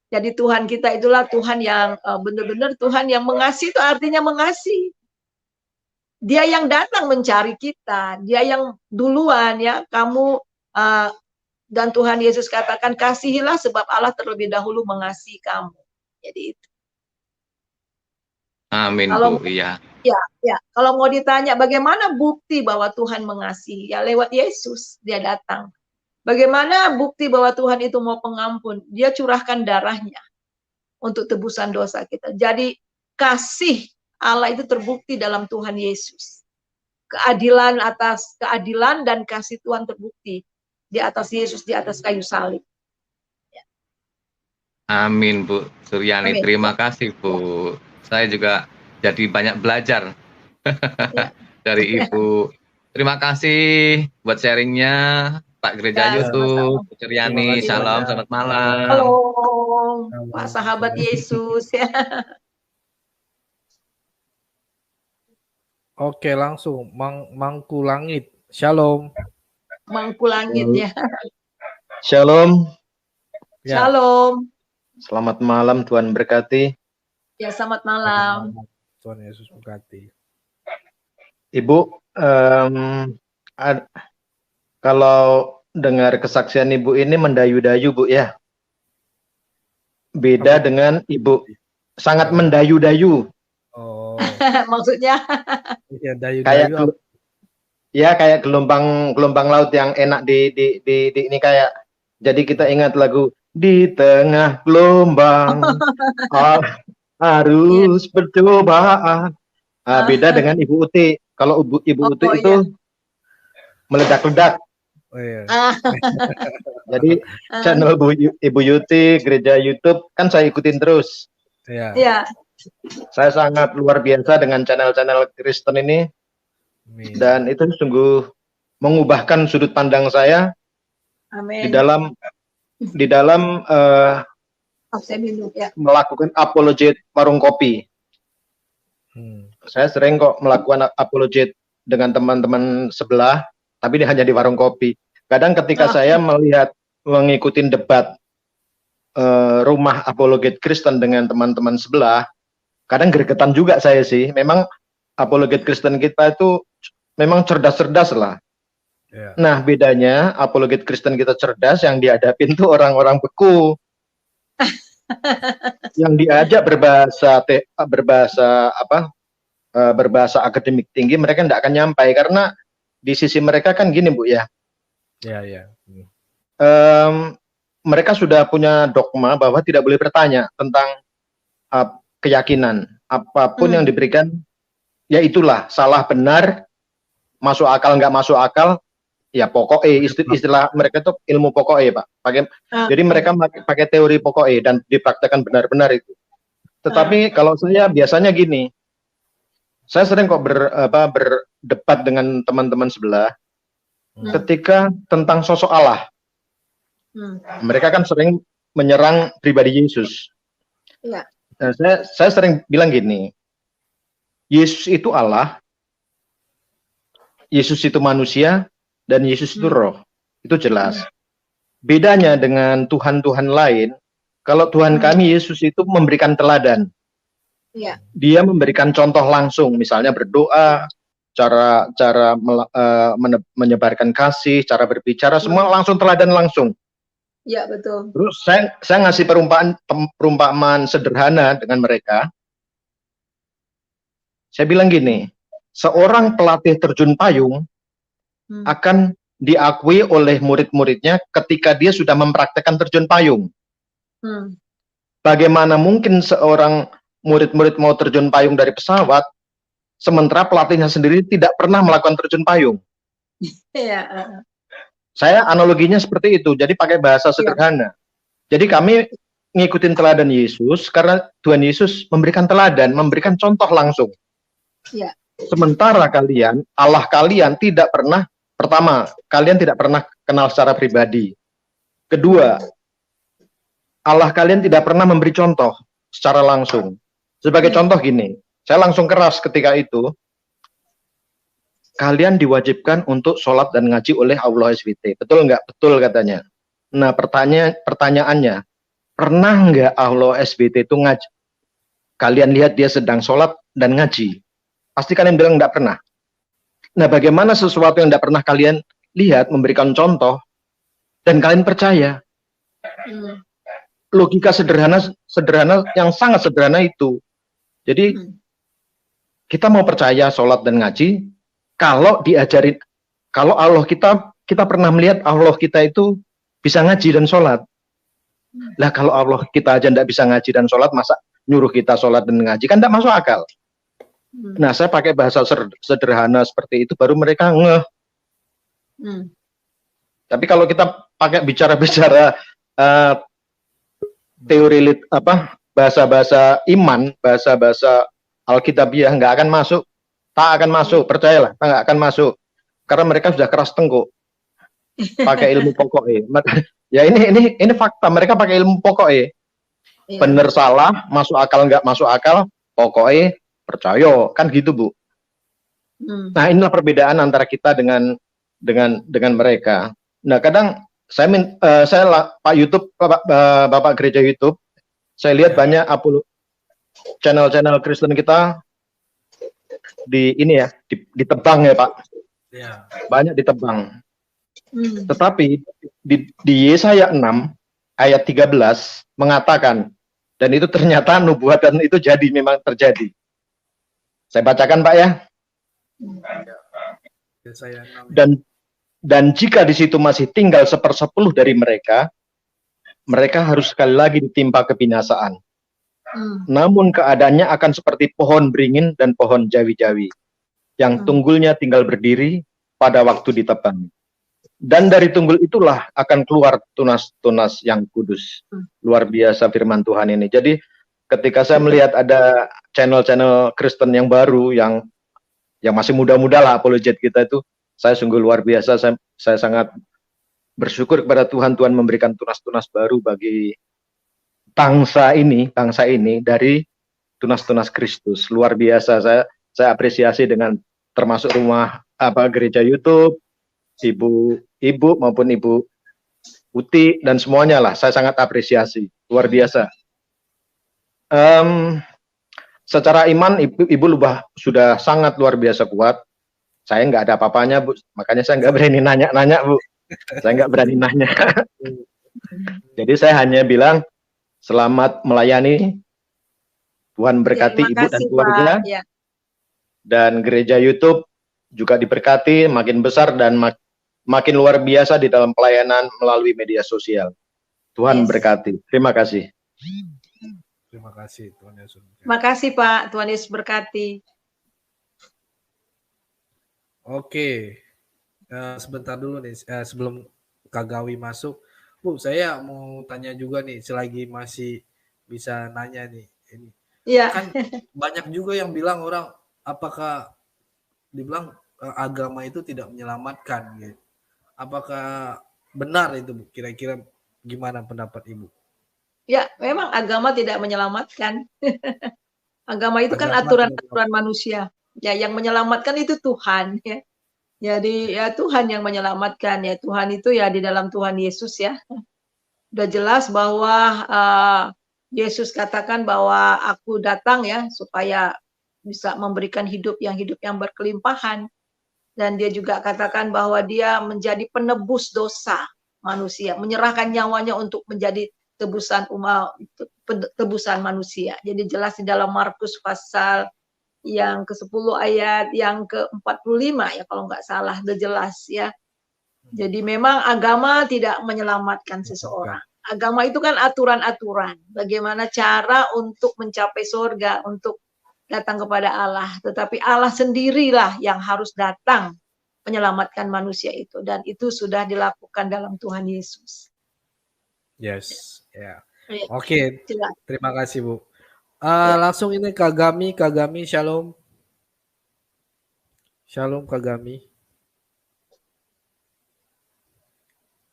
Jadi Tuhan kita itulah Tuhan yang benar-benar Tuhan yang mengasihi, itu artinya mengasihi. Dia yang datang mencari kita, dia yang duluan ya, kamu dan Tuhan Yesus katakan kasihilah sebab Allah terlebih dahulu mengasihi kamu. Jadi itu. Amin Kalau Bu, iya. Ya, kalau mau ditanya bagaimana bukti bahwa Tuhan mengasihi, ya lewat Yesus dia datang. Bagaimana bukti bahwa Tuhan itu mau pengampun? Dia curahkan darahnya untuk tebusan dosa kita. Jadi kasih Allah itu terbukti dalam Tuhan Yesus. Keadilan dan kasih Tuhan terbukti di atas Yesus, di atas kayu salib. Ya. Amin Bu Suryani, Amin. terima kasih Bu. Saya juga jadi banyak belajar Ya. dari Ibu. Terima kasih buat sharingnya Pak Gereja Ya, YouTube, Bu Terima Suryani. kasih Salam, banyak. selamat malam. Halo, Salam. Pak sahabat Yesus ya. Oke, langsung Mangku Langit. Shalom. Mangku langit ya. Shalom, Ya. Shalom. selamat malam, Tuhan berkati. Ya, selamat malam. Tuhan Yesus berkati. Ibu, kalau dengar kesaksian Ibu ini mendayu-dayu, Bu ya. Beda dengan Ibu, sangat mendayu-dayu. Oh, Maksudnya ya dayu-dayu Kayak apa? kayak gelombang laut yang enak di ini kayak. Jadi kita ingat lagu di tengah gelombang harus percobaan. Beda dengan Ibu Uti. Kalau Ibu Uti itu meledak-ledak. Oh, iya. Jadi channel Ibu Yuti, Gereja YouTube kan saya ikutin terus. Ya. ya. Saya sangat luar biasa dengan channel-channel Kristen ini. Amin. Dan itu sungguh mengubahkan sudut pandang saya Amin. di dalam Ya. melakukan apologet warung kopi. Saya sering kok melakukan apologet dengan teman-teman sebelah, tapi hanya di warung kopi. Kadang ketika saya mengikuti debat rumah apologet Kristen dengan teman-teman sebelah, kadang gregetan juga saya sih. Memang apologet Kristen kita itu memang cerdas-cerdas lah. Ya. Nah, bedanya apologet Kristen kita cerdas, yang dihadapin tuh orang-orang beku. Yang diajak berbahasa akademik tinggi, mereka tidak akan nyampai karena di sisi mereka kan gini Bu ya. Ya, ya. Mereka sudah punya dogma bahwa tidak boleh bertanya tentang keyakinan. Apapun yang diberikan, ya itulah, salah benar, masuk akal nggak masuk akal, ya pokoknya istilah mereka itu ilmu pokoknya Pak. Jadi mereka pakai teori pokoknya dan dipraktekkan benar-benar itu. Tetapi kalau saya biasanya gini, saya sering kok berdebat dengan teman-teman sebelah ketika tentang sosok Allah. Mereka kan sering menyerang pribadi Yesus. Ya. Nah, saya sering bilang gini, Yesus itu Allah, Yesus itu manusia, dan Yesus itu roh. Itu jelas. Bedanya dengan Tuhan-Tuhan lain, kalau Tuhan kami Yesus itu memberikan teladan. Ya. Dia memberikan contoh langsung, misalnya berdoa, cara menyebarkan kasih, cara berbicara, semua langsung teladan langsung. Ya, betul. Terus saya ngasih perumpamaan sederhana dengan mereka. Saya bilang gini, seorang pelatih terjun payung akan diakui oleh murid-muridnya ketika dia sudah mempraktekkan terjun payung. Bagaimana mungkin seorang murid-murid mau terjun payung dari pesawat, sementara pelatihnya sendiri tidak pernah melakukan terjun payung? Iya. Saya analoginya seperti itu, jadi pakai bahasa sederhana. Jadi kami ngikutin teladan Yesus karena Tuhan Yesus memberikan teladan, memberikan contoh langsung. Ya. Sementara kalian, Allah kalian tidak pernah, pertama, kalian tidak pernah kenal secara pribadi. Kedua, Allah kalian tidak pernah memberi contoh secara langsung. Sebagai contoh gini, saya langsung keras ketika itu, kalian diwajibkan untuk sholat dan ngaji oleh Allah SWT. Betul nggak? Betul katanya. Nah pertanyaannya, pernah nggak Allah SWT itu ngaji? Kalian lihat dia sedang sholat dan ngaji? Pasti kalian bilang nggak pernah. Nah bagaimana sesuatu yang nggak pernah kalian lihat memberikan contoh dan kalian percaya? Logika sederhana yang sangat sederhana itu. Jadi kita mau percaya sholat dan ngaji kalau diajarin, kalau Allah kita pernah melihat Allah kita itu bisa ngaji dan sholat. Lah kalau Allah kita aja tidak bisa ngaji dan sholat, masa nyuruh kita sholat dan ngaji, kan tidak masuk akal. Nah saya pakai bahasa sederhana seperti itu, baru mereka ngeh. Tapi kalau kita pakai bicara-bicara teori bahasa-bahasa iman, bahasa-bahasa Alkitabiah, nggak akan masuk. Tak akan masuk, percayalah, tak akan masuk. Karena mereka sudah keras tengkuk. Pakai ilmu pokok. Ya ini fakta, mereka pakai ilmu pokok. Bener salah, masuk akal nggak masuk akal, pokoknya percaya, kan gitu Bu. Nah inilah perbedaan antara kita dengan mereka. Nah kadang saya Pak YouTube, Bapak Gereja YouTube, saya lihat banyak channel-channel Kristen kita ditebang ya Pak. Ya. Banyak ditebang. Tetapi di Yesaya 6 ayat 13 mengatakan, dan itu ternyata nubuat dan itu memang terjadi. Saya bacakan Pak ya. Dan jika di situ masih tinggal 1/10 dari mereka harus sekali lagi ditimpa kebinasaan. Namun keadaannya akan seperti pohon beringin dan pohon jawi-jawi yang tunggulnya tinggal berdiri pada waktu ditebang. Dan dari tunggul itulah akan keluar tunas-tunas yang kudus. Luar biasa firman Tuhan ini. Jadi ketika saya melihat ada channel-channel Kristen yang baru yang masih muda-muda lah apologet kita itu, saya sungguh luar biasa. Saya sangat bersyukur kepada Tuhan memberikan tunas-tunas baru bagi bangsa ini dari tunas-tunas Kristus. Luar biasa, saya apresiasi dengan termasuk rumah gereja YouTube, ibu maupun Ibu Uti dan semuanya lah, saya sangat apresiasi, luar biasa. Secara iman ibu sudah sangat luar biasa kuat. Saya nggak ada apa-apanya Bu, makanya saya nggak berani nanya Bu. Saya nggak berani nanya. Jadi saya hanya bilang, Selamat melayani. Tuhan berkati Terima Ibu dan kasih, keluarga. Pak. Ya. Dan gereja YouTube juga diberkati makin besar dan makin luar biasa di dalam pelayanan melalui media sosial. Tuhan Yes. berkati. Terima kasih. Terima kasih Tuhan Yesus. Terima kasih, Pak. Tuhan Yesus berkati. Oke. Sebentar dulu nih sebelum Kak Gawi masuk. Bu, saya mau tanya juga nih selagi masih bisa nanya nih. Ini Iya. kan banyak juga yang bilang orang apakah dibilang agama itu tidak menyelamatkan gitu. Apakah benar itu Bu? Kira-kira gimana pendapat Ibu? Ya, memang agama tidak menyelamatkan. Agama itu kan Agama aturan-aturan manusia. Ya, yang menyelamatkan itu Tuhan ya. Jadi ya Tuhan yang menyelamatkan ya. Tuhan itu ya di dalam Tuhan Yesus ya. Udah jelas bahwa Yesus katakan bahwa aku datang ya supaya bisa memberikan hidup yang berkelimpahan. Dan dia juga katakan bahwa dia menjadi penebus dosa manusia, menyerahkan nyawanya untuk menjadi tebusan manusia. Jadi jelas di dalam Markus pasal yang ke-10 ayat yang ke-45 ya kalau nggak salah, udah jelas ya. Jadi memang agama tidak menyelamatkan seseorang. Agama itu kan aturan-aturan, bagaimana cara untuk mencapai surga, untuk datang kepada Allah. Tetapi Allah sendirilah yang harus datang menyelamatkan manusia itu. Dan itu sudah dilakukan dalam Tuhan Yesus. Yes, ya. Ya. Oke, Jelas. terima kasih Bu. Ya. Langsung ini Kak Gami, Shalom. Shalom Kak Gami.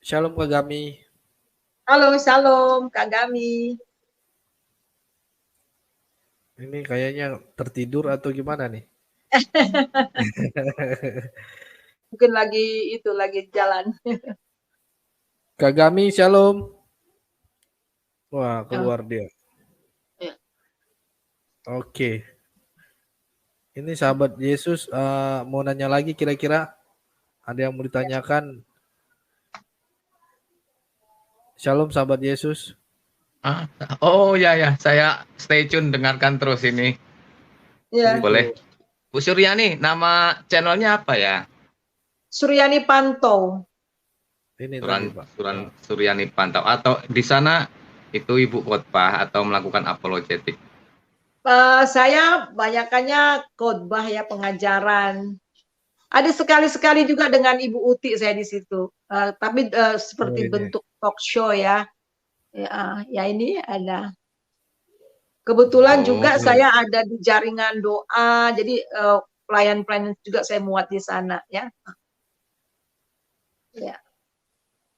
Shalom Kak Gami. Halo, shalom Kak Gami. Ini kayaknya tertidur atau gimana nih? Mungkin lagi jalan. Kak Gami, shalom. Wah, keluar dia. Ya. Oke. Ini sahabat Yesus mau nanya lagi kira-kira ada yang mau ditanyakan? Shalom sahabat Yesus. Oh ya, saya stay tune dengarkan terus ini. Ya. Boleh. Bu Suryani, nama channelnya apa ya? Suryani Pantau. Ini tadi Pak. Suryani Pantau. Atau di sana itu Ibu khotbah atau melakukan apologetik? Saya banyakannya khotbah ya, pengajaran. Ada sekali-sekali juga dengan Ibu Uti saya di situ. Tapi seperti bentuk talk show ya. Ya ini ada. Kebetulan juga saya ada di jaringan doa. Jadi pelayan-pelayan juga saya muat di sana ya. Ya.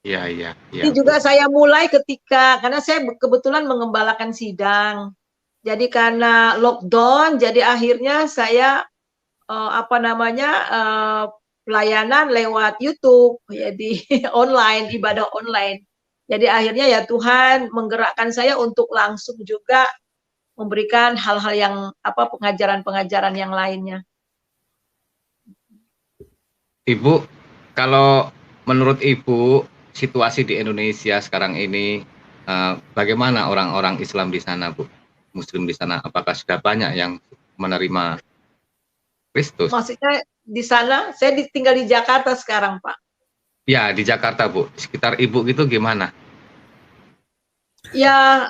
Iya. Ini juga saya mulai karena saya kebetulan mengembalakan sidang. Jadi karena lockdown, jadi akhirnya saya pelayanan lewat YouTube, jadi online, ibadah online. Jadi akhirnya ya Tuhan menggerakkan saya untuk langsung juga memberikan hal-hal yang pengajaran-pengajaran yang lainnya. Ibu, kalau menurut Ibu situasi di Indonesia sekarang ini bagaimana orang-orang Islam di sana, Bu? Muslim di sana, apakah sudah banyak yang menerima Kristus? Maksudnya di sana, saya tinggal di Jakarta sekarang, Pak. Ya, di Jakarta, Bu. Di sekitar Ibu gitu gimana? Ya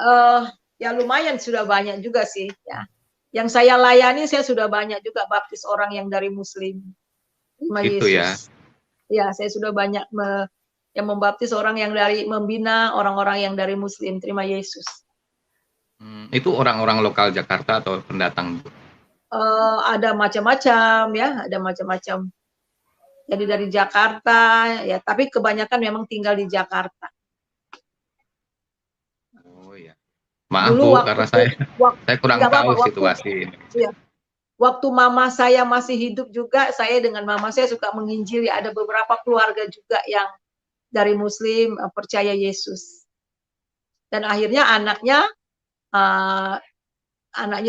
lumayan sudah banyak juga sih. Ya. Yang saya layani, saya sudah banyak juga baptis orang yang dari Muslim. Terima Gitu Yesus. Ya, saya sudah banyak yang membaptis orang yang dari membina orang-orang yang dari Muslim. Terima Yesus. Itu orang-orang lokal Jakarta atau pendatang, Bu? Ada macam-macam ya, ada macam-macam. Jadi dari Jakarta ya, tapi kebanyakan memang tinggal di Jakarta. Oh ya. Maaf Bu, karena saya kurang tahu situasi ini. Ya. Waktu mama saya masih hidup juga, saya dengan mama saya suka menginjili. Ada beberapa keluarga juga yang dari Muslim percaya Yesus. Dan akhirnya anaknya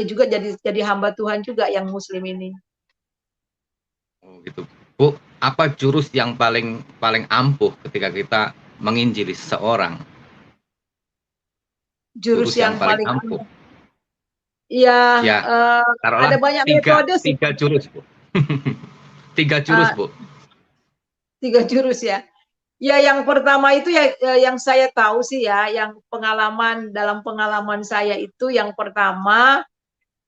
juga jadi hamba Tuhan juga yang Muslim ini. Oh gitu. Bu, apa jurus yang paling ampuh ketika kita menginjili seseorang? jurus yang paling ampuh. Iya, Ya, taruhlah ada banyak metode sih. 3 jurus, Bu. 3 jurus, Bu. 3 jurus ya. Ya, yang pertama itu ya, yang saya tahu sih ya, yang dalam pengalaman saya itu yang pertama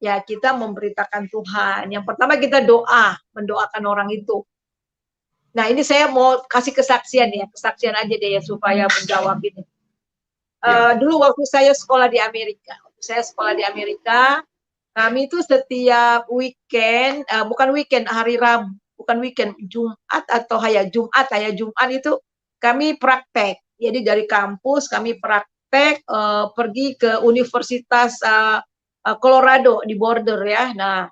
ya kita memberitakan Tuhan. Yang pertama kita mendoakan orang itu. Nah, ini saya mau kasih kesaksian kesaksian aja deh ya supaya menjawab ini. Dulu waktu saya sekolah di Amerika, kami itu setiap weekend, hari Rabu, bukan weekend, Jumat Jumat itu kami praktek. Jadi dari kampus kami praktek pergi ke Universitas Colorado di border ya. Nah,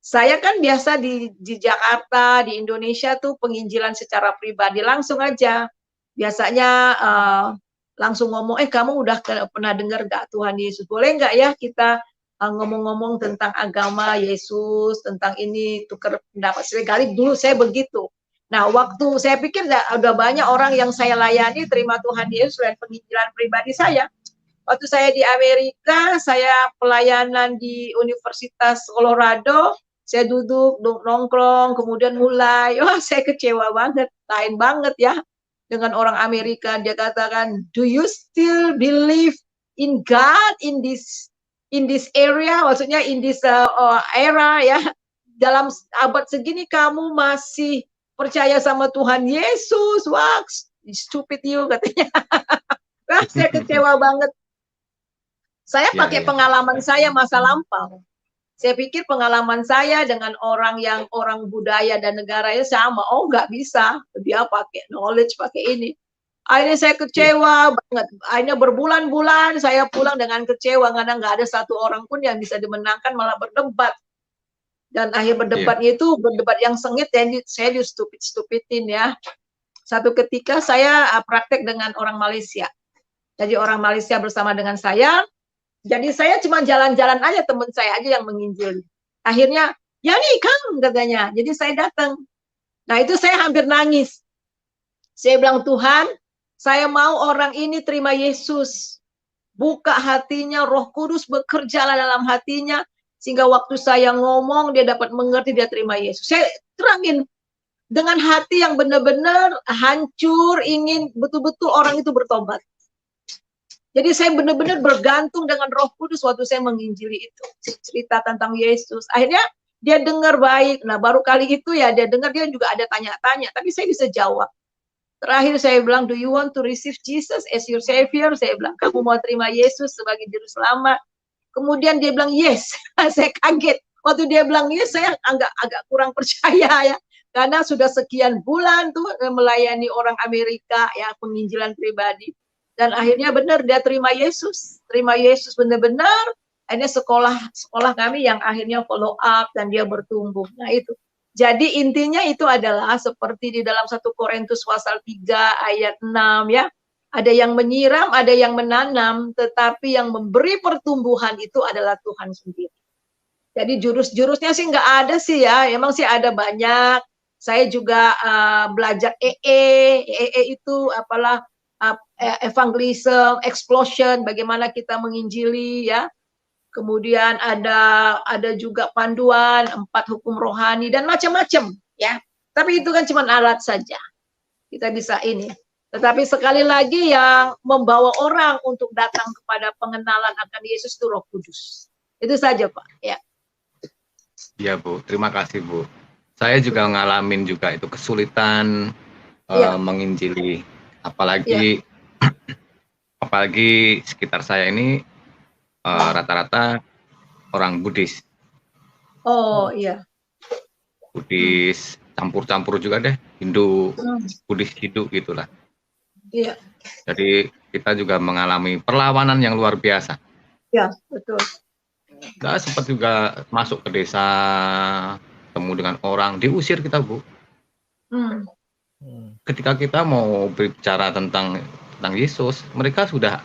saya kan biasa di Jakarta, di Indonesia tuh penginjilan secara pribadi langsung aja. Biasanya langsung ngomong, kamu udah pernah dengar gak Tuhan Yesus? Boleh nggak ya kita ngomong-ngomong tentang agama Yesus, tentang ini, tukar pendapat. Sekali dulu saya begitu. Nah, waktu saya pikir udah banyak orang yang saya layani terima Tuhan Yesus dan penginjilan pribadi saya. Waktu saya di Amerika, saya pelayanan di Universitas Colorado, saya duduk nongkrong, kemudian mulai, saya kecewa banget, lain banget ya dengan orang Amerika. Dia katakan, do you still believe in God in this area? Maksudnya in this era ya, dalam abad segini kamu masih percaya sama Tuhan Yesus? Wah, stupid you katanya. Wah, saya kecewa banget. Saya pakai pengalaman saya masa lampau. Saya pikir pengalaman saya dengan orang budaya dan negaranya sama. Oh, nggak bisa. Dia pakai knowledge, pakai ini. Akhirnya saya kecewa banget. Akhirnya berbulan-bulan saya pulang dengan kecewa karena nggak ada satu orang pun yang bisa dimenangkan, malah berdebat. Dan akhir berdebatnya itu berdebat yang sengit, dan saya di stupidin ya. Satu ketika saya praktek dengan orang Malaysia. Jadi orang Malaysia bersama dengan saya. Jadi saya cuma jalan-jalan aja, teman saya aja yang menginjil. Akhirnya, ya nih Kang katanya. Jadi saya datang. Nah itu saya hampir nangis. Saya bilang, Tuhan, saya mau orang ini terima Yesus. Buka hatinya, Roh Kudus bekerjalah dalam hatinya. Sehingga waktu saya ngomong, dia dapat mengerti, dia terima Yesus. Saya terangin dengan hati yang benar-benar hancur, ingin betul-betul orang itu bertobat. Jadi saya benar-benar bergantung dengan Roh Kudus waktu saya menginjili itu. Cerita tentang Yesus. Akhirnya dia dengar baik. Nah baru kali itu ya dia dengar, dia juga ada tanya-tanya. Tapi saya bisa jawab. Terakhir saya bilang, do you want to receive Jesus as your Savior? Saya bilang, kamu mau terima Yesus sebagai Juru Selamat? Kemudian dia bilang, yes. Saya kaget. Waktu dia bilang yes, saya agak kurang percaya ya. Karena sudah sekian bulan tuh melayani orang Amerika ya, penginjilan pribadi. Dan akhirnya benar dia terima Yesus benar-benar. Akhirnya sekolah kami yang akhirnya follow up dan dia bertumbuh. Nah itu. Jadi intinya itu adalah seperti di dalam 1 Korintus pasal 3 ayat 6 ya. Ada yang menyiram, ada yang menanam, tetapi yang memberi pertumbuhan itu adalah Tuhan sendiri. Jadi jurus-jurusnya sih nggak ada sih ya. Emang sih ada banyak. Saya juga belajar EE itu apalah evangelism, explosion, bagaimana kita menginjili ya. Kemudian ada juga panduan 4 hukum rohani dan macam-macam ya. Tapi itu kan cuma alat saja. Kita bisa ini. Tetapi sekali lagi yang membawa orang untuk datang kepada pengenalan akan Yesus itu Roh Kudus. Itu saja Pak. Ya. Iya Bu, terima kasih Bu. Saya juga ngalamin juga itu kesulitan menginjili. Apalagi apalagi sekitar saya ini rata-rata orang Buddhis. Oh iya. Buddhis campur-campur juga deh, Hindu, Buddhis Hindu gitulah. Iya. Jadi kita juga mengalami perlawanan yang luar biasa. Iya, betul. Nggak sempat juga masuk ke desa, temu dengan orang, diusir kita Bu. Ketika kita mau berbicara tentang Yesus, mereka sudah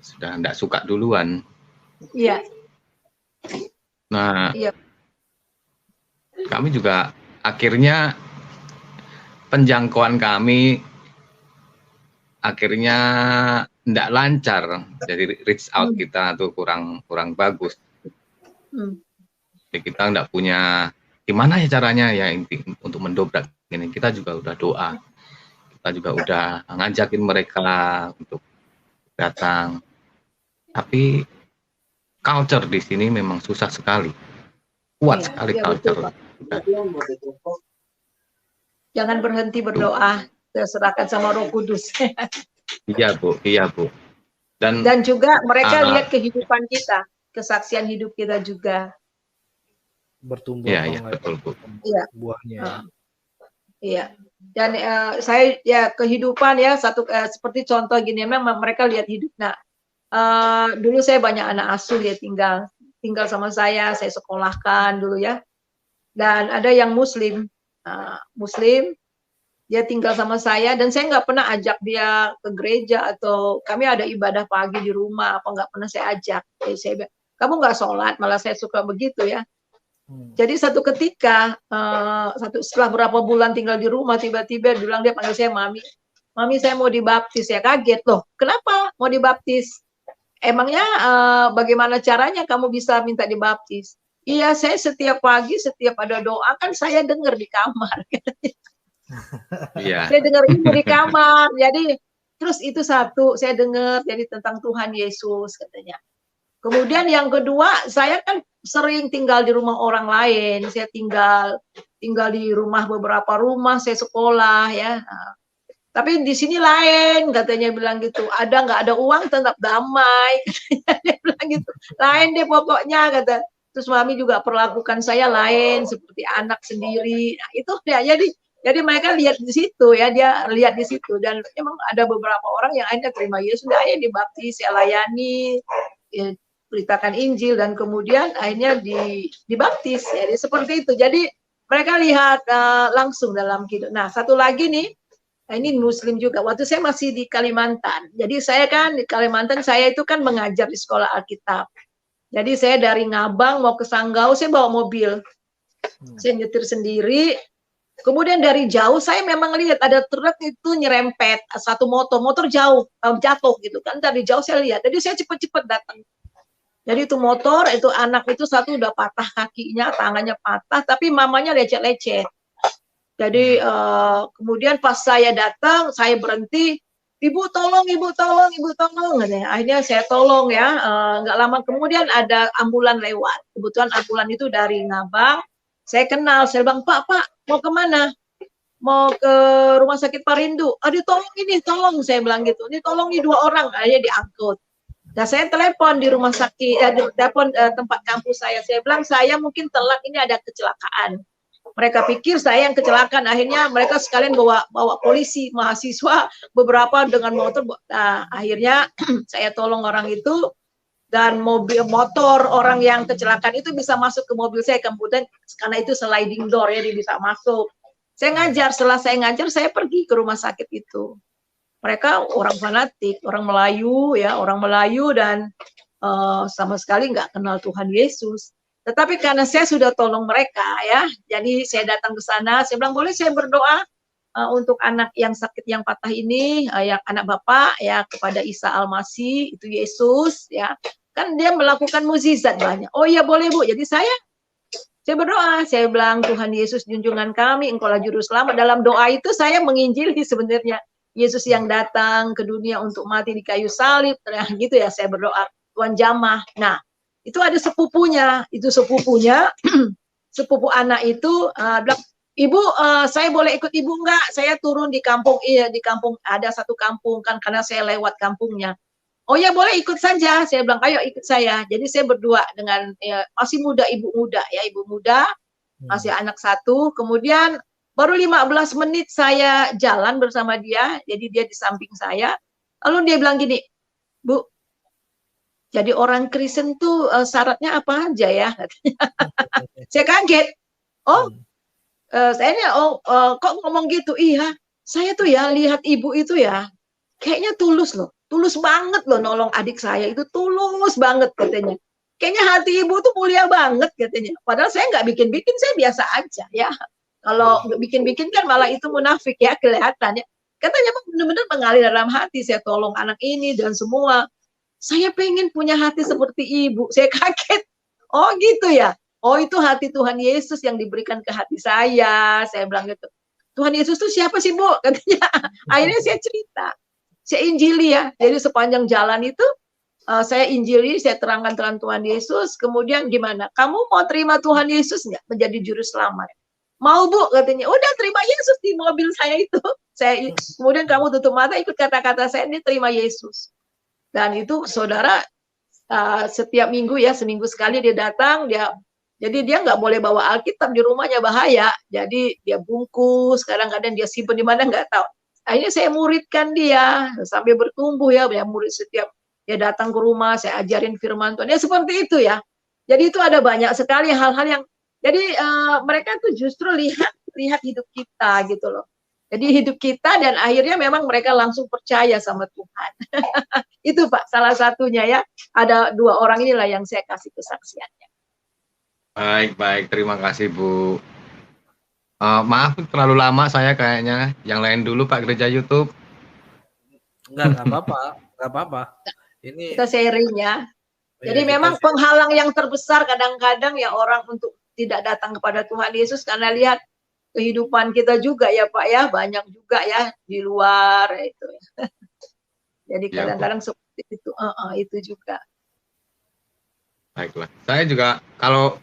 tidak suka duluan. Iya. Nah, kami juga akhirnya penjangkauan kami akhirnya tidak lancar, jadi reach out kita tuh kurang bagus. Jadi kita nggak punya gimana ya caranya ya untuk mendobrak ini. Kita juga udah doa, kita juga udah ngajakin mereka untuk datang, tapi culture di sini memang susah sekali, kuat sekali culture. Jangan berhenti berdoa, serahkan sama Roh Kudus. Iya Bu. Dan juga mereka lihat kehidupan kita, kesaksian hidup kita juga. Bertumbuh. Iya, betul Bu. Iya. Buahnya. Iya. Dan saya ya kehidupan ya seperti contoh gini, memang mereka lihat hidup. Nah, dulu saya banyak anak asuh ya tinggal sama saya sekolahkan dulu ya. Dan ada yang Muslim, dia tinggal sama saya dan saya nggak pernah ajak dia ke gereja atau kami ada ibadah pagi di rumah apa nggak pernah saya ajak. Jadi saya bilang, kamu nggak sholat, malah saya suka begitu ya. Jadi satu ketika setelah berapa bulan tinggal di rumah tiba-tiba dia panggil saya mami saya mau dibaptis. Ya kaget loh, kenapa mau dibaptis? Emangnya bagaimana caranya kamu bisa minta dibaptis? Iya, saya setiap pagi, setiap ada doa, kan saya dengar di kamar. Iya. Saya dengar ibu di kamar. Jadi, terus itu satu, saya dengar jadi tentang Tuhan Yesus, katanya. Kemudian yang kedua, saya kan sering tinggal di rumah orang lain. Saya tinggal di rumah beberapa rumah, saya sekolah, ya. Tapi di sini lain, katanya bilang gitu. Ada nggak ada uang, tetap damai. Katanya dia bilang gitu. Lain deh pokoknya, kata. Terus mami juga perlakukan saya lain seperti anak sendiri. Nah, itu ya jadi mereka lihat di situ ya, dia lihat di situ dan memang ada beberapa orang yang akhirnya terima Yesus, sudah ya dibaptis, saya layani, ya, beritakan Injil dan kemudian akhirnya dibaptis. Jadi seperti itu. Jadi mereka lihat langsung dalam hidup. Nah, satu lagi nih, ini Muslim juga. Waktu saya masih di Kalimantan. Jadi saya kan di Kalimantan, saya itu kan mengajar di sekolah Alkitab. Jadi saya dari Ngabang mau ke Sanggau, saya bawa mobil. Saya nyetir sendiri. Kemudian dari jauh saya memang lihat ada truk itu nyerempet satu motor jauh, jatuh gitu kan. Dari jauh saya lihat. Jadi saya cepet-cepet datang. Jadi itu motor, itu anak itu satu udah patah kakinya, tangannya patah, tapi mamanya lecet-lecet. Jadi kemudian pas saya datang, saya berhenti. Ibu tolong, katanya. Akhirnya saya tolong ya. Nggak lama kemudian ada ambulan lewat. Kebetulan ambulan itu dari Ngabang. Saya kenal, saya bilang, Pak, mau kemana? Mau ke rumah sakit Parindu. Aduh, tolong, saya bilang gitu. Ini tolong nih 2 orang, akhirnya diangkut. Nah, saya telepon di rumah sakit, telepon tempat kampus saya. Saya bilang, saya mungkin telat, ini ada kecelakaan. Mereka pikir saya yang kecelakaan, akhirnya mereka sekalian bawa polisi, mahasiswa, beberapa dengan motor. Nah, akhirnya saya tolong orang itu, dan motor orang yang kecelakaan itu bisa masuk ke mobil saya, kemudian karena itu sliding door ya, dia bisa masuk. Saya ngajar, setelah saya ngajar, saya pergi ke rumah sakit itu. Mereka orang fanatik, orang Melayu dan sama sekali nggak kenal Tuhan Yesus. Tetapi karena saya sudah tolong mereka ya, jadi saya datang ke sana, saya bilang boleh saya berdoa untuk anak yang sakit yang patah ini, yang anak Bapak ya kepada Isa Al-Masih, itu Yesus ya. Kan dia melakukan mukjizat banyak. Oh iya boleh Bu. Jadi saya berdoa, saya bilang Tuhan Yesus junjungan kami, Engkaulah juru selamat. Dalam doa itu saya menginjili sebenarnya Yesus yang datang ke dunia untuk mati di kayu salib, gitu ya saya berdoa. Tuhan jamah. Nah, itu ada sepupunya, sepupu anak itu bilang, Ibu, saya boleh ikut Ibu enggak? Saya turun di kampung, di kampung ada satu kampung kan, karena saya lewat kampungnya. Oh ya boleh ikut saja, saya bilang ayo ikut saya. Jadi saya berdua dengan masih muda, ibu muda, masih anak satu. Kemudian baru 15 menit saya jalan bersama dia, jadi dia di samping saya. Lalu dia bilang gini, Bu, jadi orang Kristen tuh syaratnya apa aja ya? Saya kaget. Kok ngomong gitu? Iya, saya tuh ya lihat ibu itu ya, kayaknya tulus loh. Tulus banget loh nolong adik saya, itu tulus banget katanya. Kayaknya hati ibu tuh mulia banget katanya. Padahal saya nggak bikin-bikin, saya biasa aja ya. Kalau bikin-bikin kan malah itu munafik ya kelihatannya. Katanya benar-benar mengalir dalam hati, saya tolong anak ini dan semua. Saya pengen punya hati seperti ibu. Saya kaget. Oh gitu ya. Oh itu hati Tuhan Yesus yang diberikan ke hati saya. Saya bilang gitu. Tuhan Yesus itu siapa sih Bu? Katanya. Akhirnya saya cerita. Saya injili ya. Jadi sepanjang jalan itu saya injili, saya terangkan Tuhan Yesus. Kemudian gimana? Kamu mau terima Tuhan Yesus nggak menjadi juru selamat? Mau Bu, katanya. Udah terima Yesus di mobil saya itu. Kemudian kamu tutup mata, ikut kata-kata saya, ini terima Yesus. Dan itu saudara setiap minggu ya, seminggu sekali dia datang, jadi dia nggak boleh bawa Alkitab di rumahnya, bahaya. Jadi dia bungkus, kadang-kadang dia simpan di mana nggak tahu. Akhirnya saya muridkan dia sampai bertumbuh ya, murid setiap dia datang ke rumah, saya ajarin firman Tuhan. Ya seperti itu ya. Jadi itu ada banyak sekali hal-hal yang, jadi mereka tuh justru lihat hidup kita gitu loh. Jadi hidup kita dan akhirnya memang mereka langsung percaya sama Tuhan. Itu Pak, salah satunya ya. Ada 2 orang inilah yang saya kasih kesaksiannya. Baik, terima kasih Bu. Maaf terlalu lama saya kayaknya. Yang lain dulu Pak Gereja YouTube. Enggak apa-apa. Ini kita sharing ya. Jadi memang penghalang yang terbesar kadang-kadang ya orang untuk tidak datang kepada Tuhan Yesus karena lihat kehidupan kita juga ya Pak ya, banyak juga ya di luar itu. Jadi kadang-kadang seperti itu, itu juga. Baiklah, saya juga kalau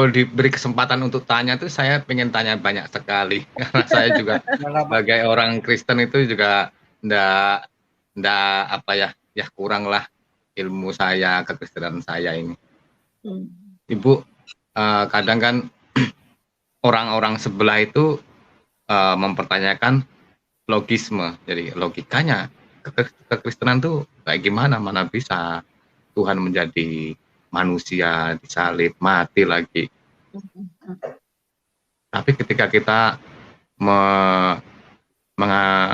diberi kesempatan untuk tanya tuh saya pengen tanya banyak sekali karena saya juga sebagai orang Kristen itu juga ndak apa ya kurang lah ilmu saya, kekristenan saya ini. Ibu, kadang kan orang-orang sebelah itu mempertanyakan logisme, jadi logikanya kekristenan tuh kayak gimana, mana bisa Tuhan menjadi manusia, disalib, mati lagi. Tapi ketika kita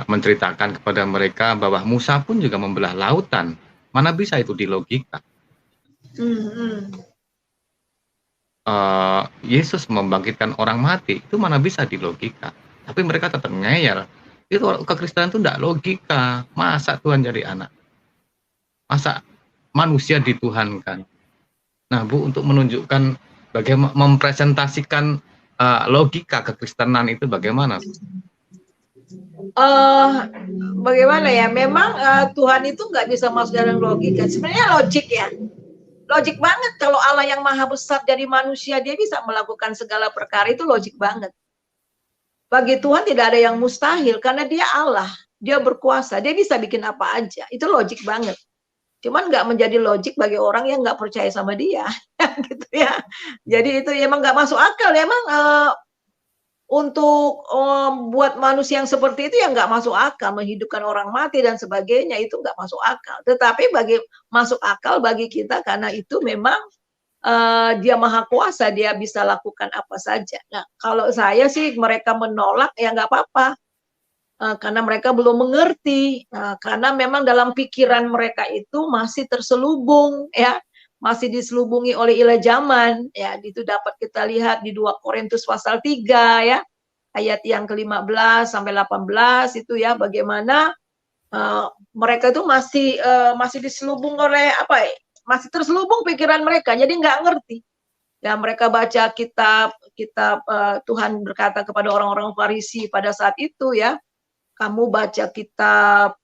menceritakan kepada mereka bahwa Musa pun juga membelah lautan, mana bisa itu di logika? Yesus membangkitkan orang mati, itu mana bisa di logika? Tapi mereka tetap ngeyel. Itu kekristenan itu tidak logika. Masa Tuhan jadi anak? Masa manusia dituhankan? Nah Bu, untuk menunjukkan bagaimana mempresentasikan logika kekristenan itu bagaimana? Bagaimana ya? Memang Tuhan itu nggak bisa masuk dalam logika. Sebenarnya logik ya. Logik banget kalau Allah yang maha besar dari manusia dia bisa melakukan segala perkara, itu logik banget. Bagi Tuhan tidak ada yang mustahil karena dia Allah, dia berkuasa, dia bisa bikin apa aja. Itu logik banget. Cuman nggak menjadi logik bagi orang yang nggak percaya sama dia, gitu ya. Jadi itu emang nggak masuk akal. Emang untuk buat manusia yang seperti itu yang nggak masuk akal, menghidupkan orang mati dan sebagainya, itu nggak masuk akal. Tetapi masuk akal bagi kita karena itu memang dia maha kuasa, dia bisa lakukan apa saja. Nah kalau saya sih mereka menolak ya nggak apa-apa, karena mereka belum mengerti, karena memang dalam pikiran mereka itu masih terselubung ya, masih diselubungi oleh ilah zaman ya. Itu dapat kita lihat di 2 Korintus pasal 3 ya, ayat yang ke-15 sampai 18 itu ya, bagaimana mereka itu masih diselubung oleh apa ya, masih terselubung pikiran mereka, jadi nggak ngerti ya. Mereka baca kitab Tuhan berkata kepada orang-orang Farisi pada saat itu ya, kamu baca kitab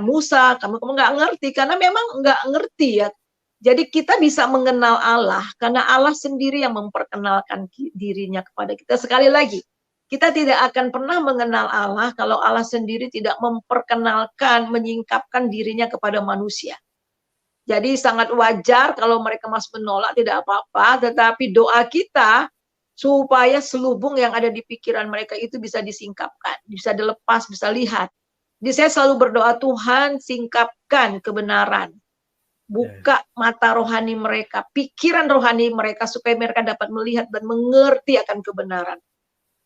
Musa, kamu nggak ngerti karena memang nggak ngerti ya. Jadi kita bisa mengenal Allah karena Allah sendiri yang memperkenalkan dirinya kepada kita. Sekali lagi, kita tidak akan pernah mengenal Allah kalau Allah sendiri tidak memperkenalkan, menyingkapkan dirinya kepada manusia. Jadi sangat wajar kalau mereka masih menolak, tidak apa-apa, tetapi doa kita supaya selubung yang ada di pikiran mereka itu bisa disingkapkan, bisa dilepas, bisa lihat. Jadi saya selalu berdoa, Tuhan singkapkan kebenaran, buka mata rohani mereka, pikiran rohani mereka supaya mereka dapat melihat dan mengerti akan kebenaran.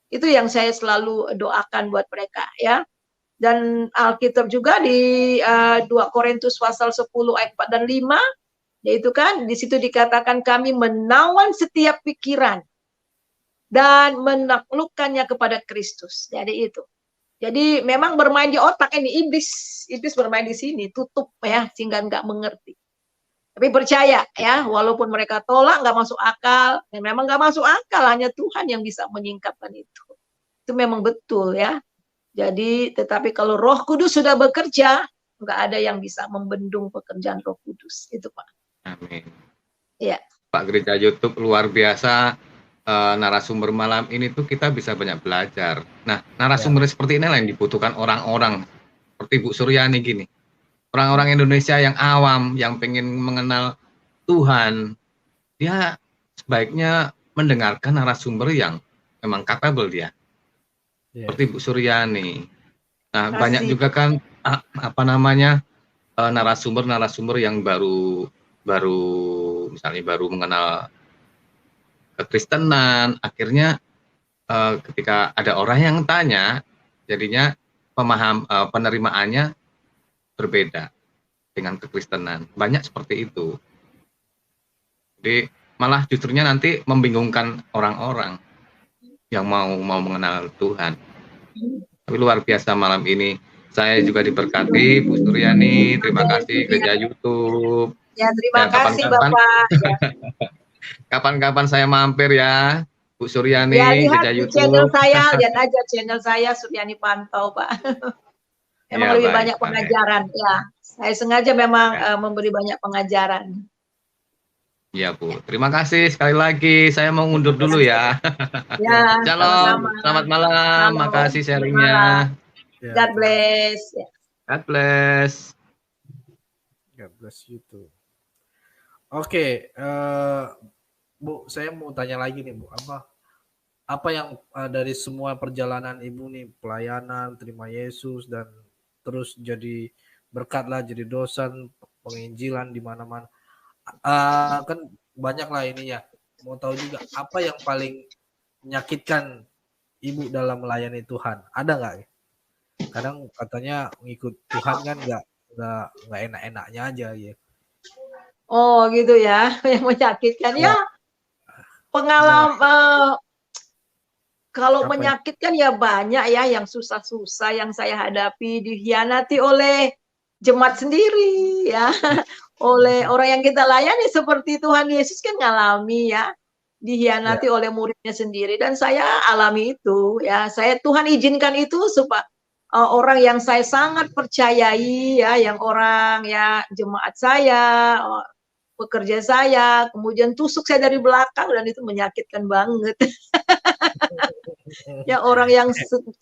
Itu yang saya selalu doakan buat mereka ya. Dan Alkitab juga di 2 Korintus pasal 10 ayat 4 dan 5, yaitu kan di situ dikatakan kami menawan setiap pikiran dan menaklukkannya kepada Kristus. Jadi itu. Jadi memang bermain di otak ini, iblis bermain di sini, tutup ya, sehingga nggak mengerti. Tapi percaya ya, walaupun mereka tolak, nggak masuk akal, dan memang nggak masuk akal, hanya Tuhan yang bisa menyingkapkan itu. Itu memang betul ya. Jadi, tetapi kalau Roh Kudus sudah bekerja, nggak ada yang bisa membendung pekerjaan Roh Kudus. Itu Pak. Amin. Ya. Pak Gereja YouTube luar biasa. Narasumber malam ini tuh kita bisa banyak belajar. Nah, narasumber seperti ini lah yang dibutuhkan orang-orang seperti Bu Suryani gini. Orang-orang Indonesia yang awam, yang pengen mengenal Tuhan, dia sebaiknya mendengarkan narasumber yang memang capable dia. Seperti Bu Suryani. Nah, banyak juga kan narasumber-narasumber yang baru misalnya baru mengenal kekristenan, akhirnya ketika ada orang yang tanya, jadinya penerimaannya berbeda dengan kekristenan. Banyak seperti itu. Jadi malah justrunya nanti membingungkan orang-orang yang mau mengenal Tuhan. Tapi luar biasa malam ini. Saya juga diberkati, Bu Suryani. Terima kasih Gereja YouTube. Ya, terima kasih Bapak. Ya. Kapan-kapan saya mampir ya, Bu Suryani. Ya, lihat Gereja di YouTube. channel saya, lihat aja channel saya, Suryani Pantau, Pak. Emang Ya, lebih baik, banyak pengajaran. Ya, saya sengaja memang memberi banyak pengajaran. Ya Bu, terima kasih sekali lagi. Saya mau mundur dulu ya. Ya, Shalom, sama-sama. selamat malam. Shalom, Makasih selamat sharingnya. malam. God bless. Ya. God bless. God bless you too. Oke, Bu, saya mau tanya lagi nih Bu, apa yang dari semua perjalanan Ibu nih, pelayanan, terima Yesus, dan terus jadi berkat lah, jadi dosen, penginjilan di mana-mana. Kan banyak lah ininya. Mau tahu juga apa yang paling menyakitkan Ibu dalam melayani Tuhan? Ada nggak? Kadang katanya ngikut Tuhan kan nggak enak-enaknya aja ya. Oh gitu ya, yang menyakitkan ya. Pengalaman kalau menyakitkan ya banyak ya, yang susah-susah yang saya hadapi, dikhianati oleh jemaat sendiri ya, oleh orang yang kita layani seperti Tuhan Yesus kan ngalami ya, dikhianati oleh muridnya sendiri, dan saya alami itu ya. Tuhan izinkan itu supaya orang yang saya sangat percayai ya, yang orang ya jemaat saya, pekerja saya, kemudian tusuk saya dari belakang, dan itu menyakitkan banget. Ya orang yang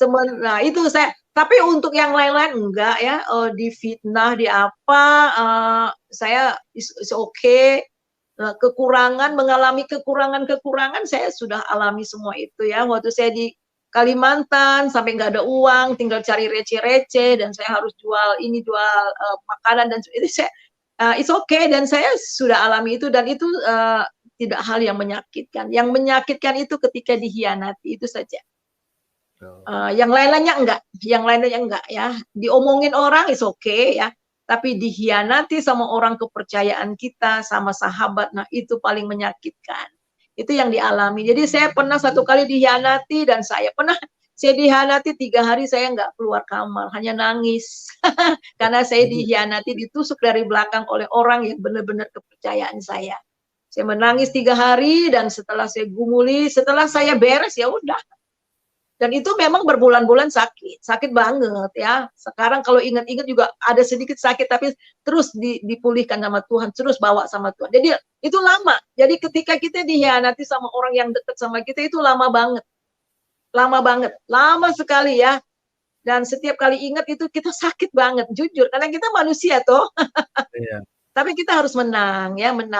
teman, nah itu saya. Tapi untuk yang lain-lain enggak ya, difitnah, di apa, saya is okay. Kekurangan, mengalami kekurangan saya sudah alami semua itu ya. Waktu saya di Kalimantan sampai nggak ada uang, tinggal cari receh-receh, dan saya harus jual makanan, dan itu saya it's okay, dan saya sudah alami itu, dan itu tidak hal yang menyakitkan. Yang menyakitkan itu ketika dikhianati, itu saja. Yang lain-lainnya enggak ya. Diomongin orang is okay ya, tapi dikhianati sama orang kepercayaan kita, sama sahabat, nah itu paling menyakitkan. Itu yang dialami. Jadi saya pernah satu kali dikhianati, dan saya dikhianati 3 hari saya nggak keluar kamar, hanya nangis. Karena saya dikhianati, ditusuk dari belakang oleh orang yang benar-benar kepercayaan saya. Saya menangis 3 hari, dan setelah saya gumuli, setelah saya beres, ya udah. Dan itu memang berbulan-bulan sakit banget ya. Sekarang kalau ingat-ingat juga ada sedikit sakit, tapi terus dipulihkan sama Tuhan, terus bawa sama Tuhan. Jadi itu lama. Jadi ketika kita dikhianati sama orang yang dekat sama kita, itu lama banget. Lama sekali ya. Dan setiap kali ingat itu kita sakit banget, jujur, karena kita manusia toh. Iya. Tapi kita harus menang.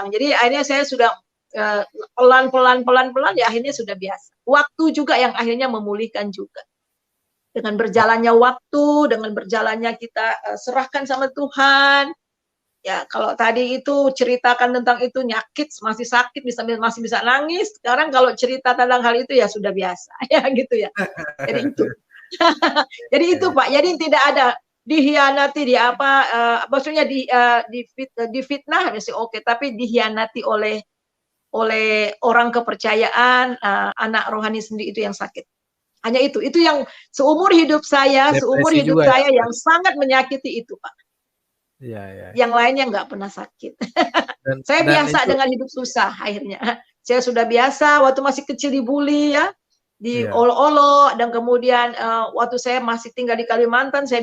Jadi akhirnya saya sudah pelan-pelan ya, akhirnya sudah biasa. Waktu juga yang akhirnya memulihkan juga. Dengan berjalannya waktu, dengan berjalannya kita serahkan sama Tuhan. Ya, kalau tadi itu ceritakan tentang itu nyakit, masih sakit, masih bisa nangis. Sekarang kalau cerita tentang hal itu ya sudah biasa, ya gitu ya. Jadi itu. Jadi itu Pak. Jadi tidak ada dikhianati, maksudnya difitnah masih oke, tapi dikhianati oleh orang kepercayaan, anak rohani sendiri, itu yang sakit. Hanya itu yang seumur hidup saya, Depresi juga ya, yang sangat menyakiti itu, Pak. Iya. Yang lainnya nggak pernah sakit. Saya Dan biasa itu, dengan hidup susah akhirnya. Saya sudah biasa waktu masih kecil dibully ya, iya. diolok-olok, dan kemudian waktu saya masih tinggal di Kalimantan, saya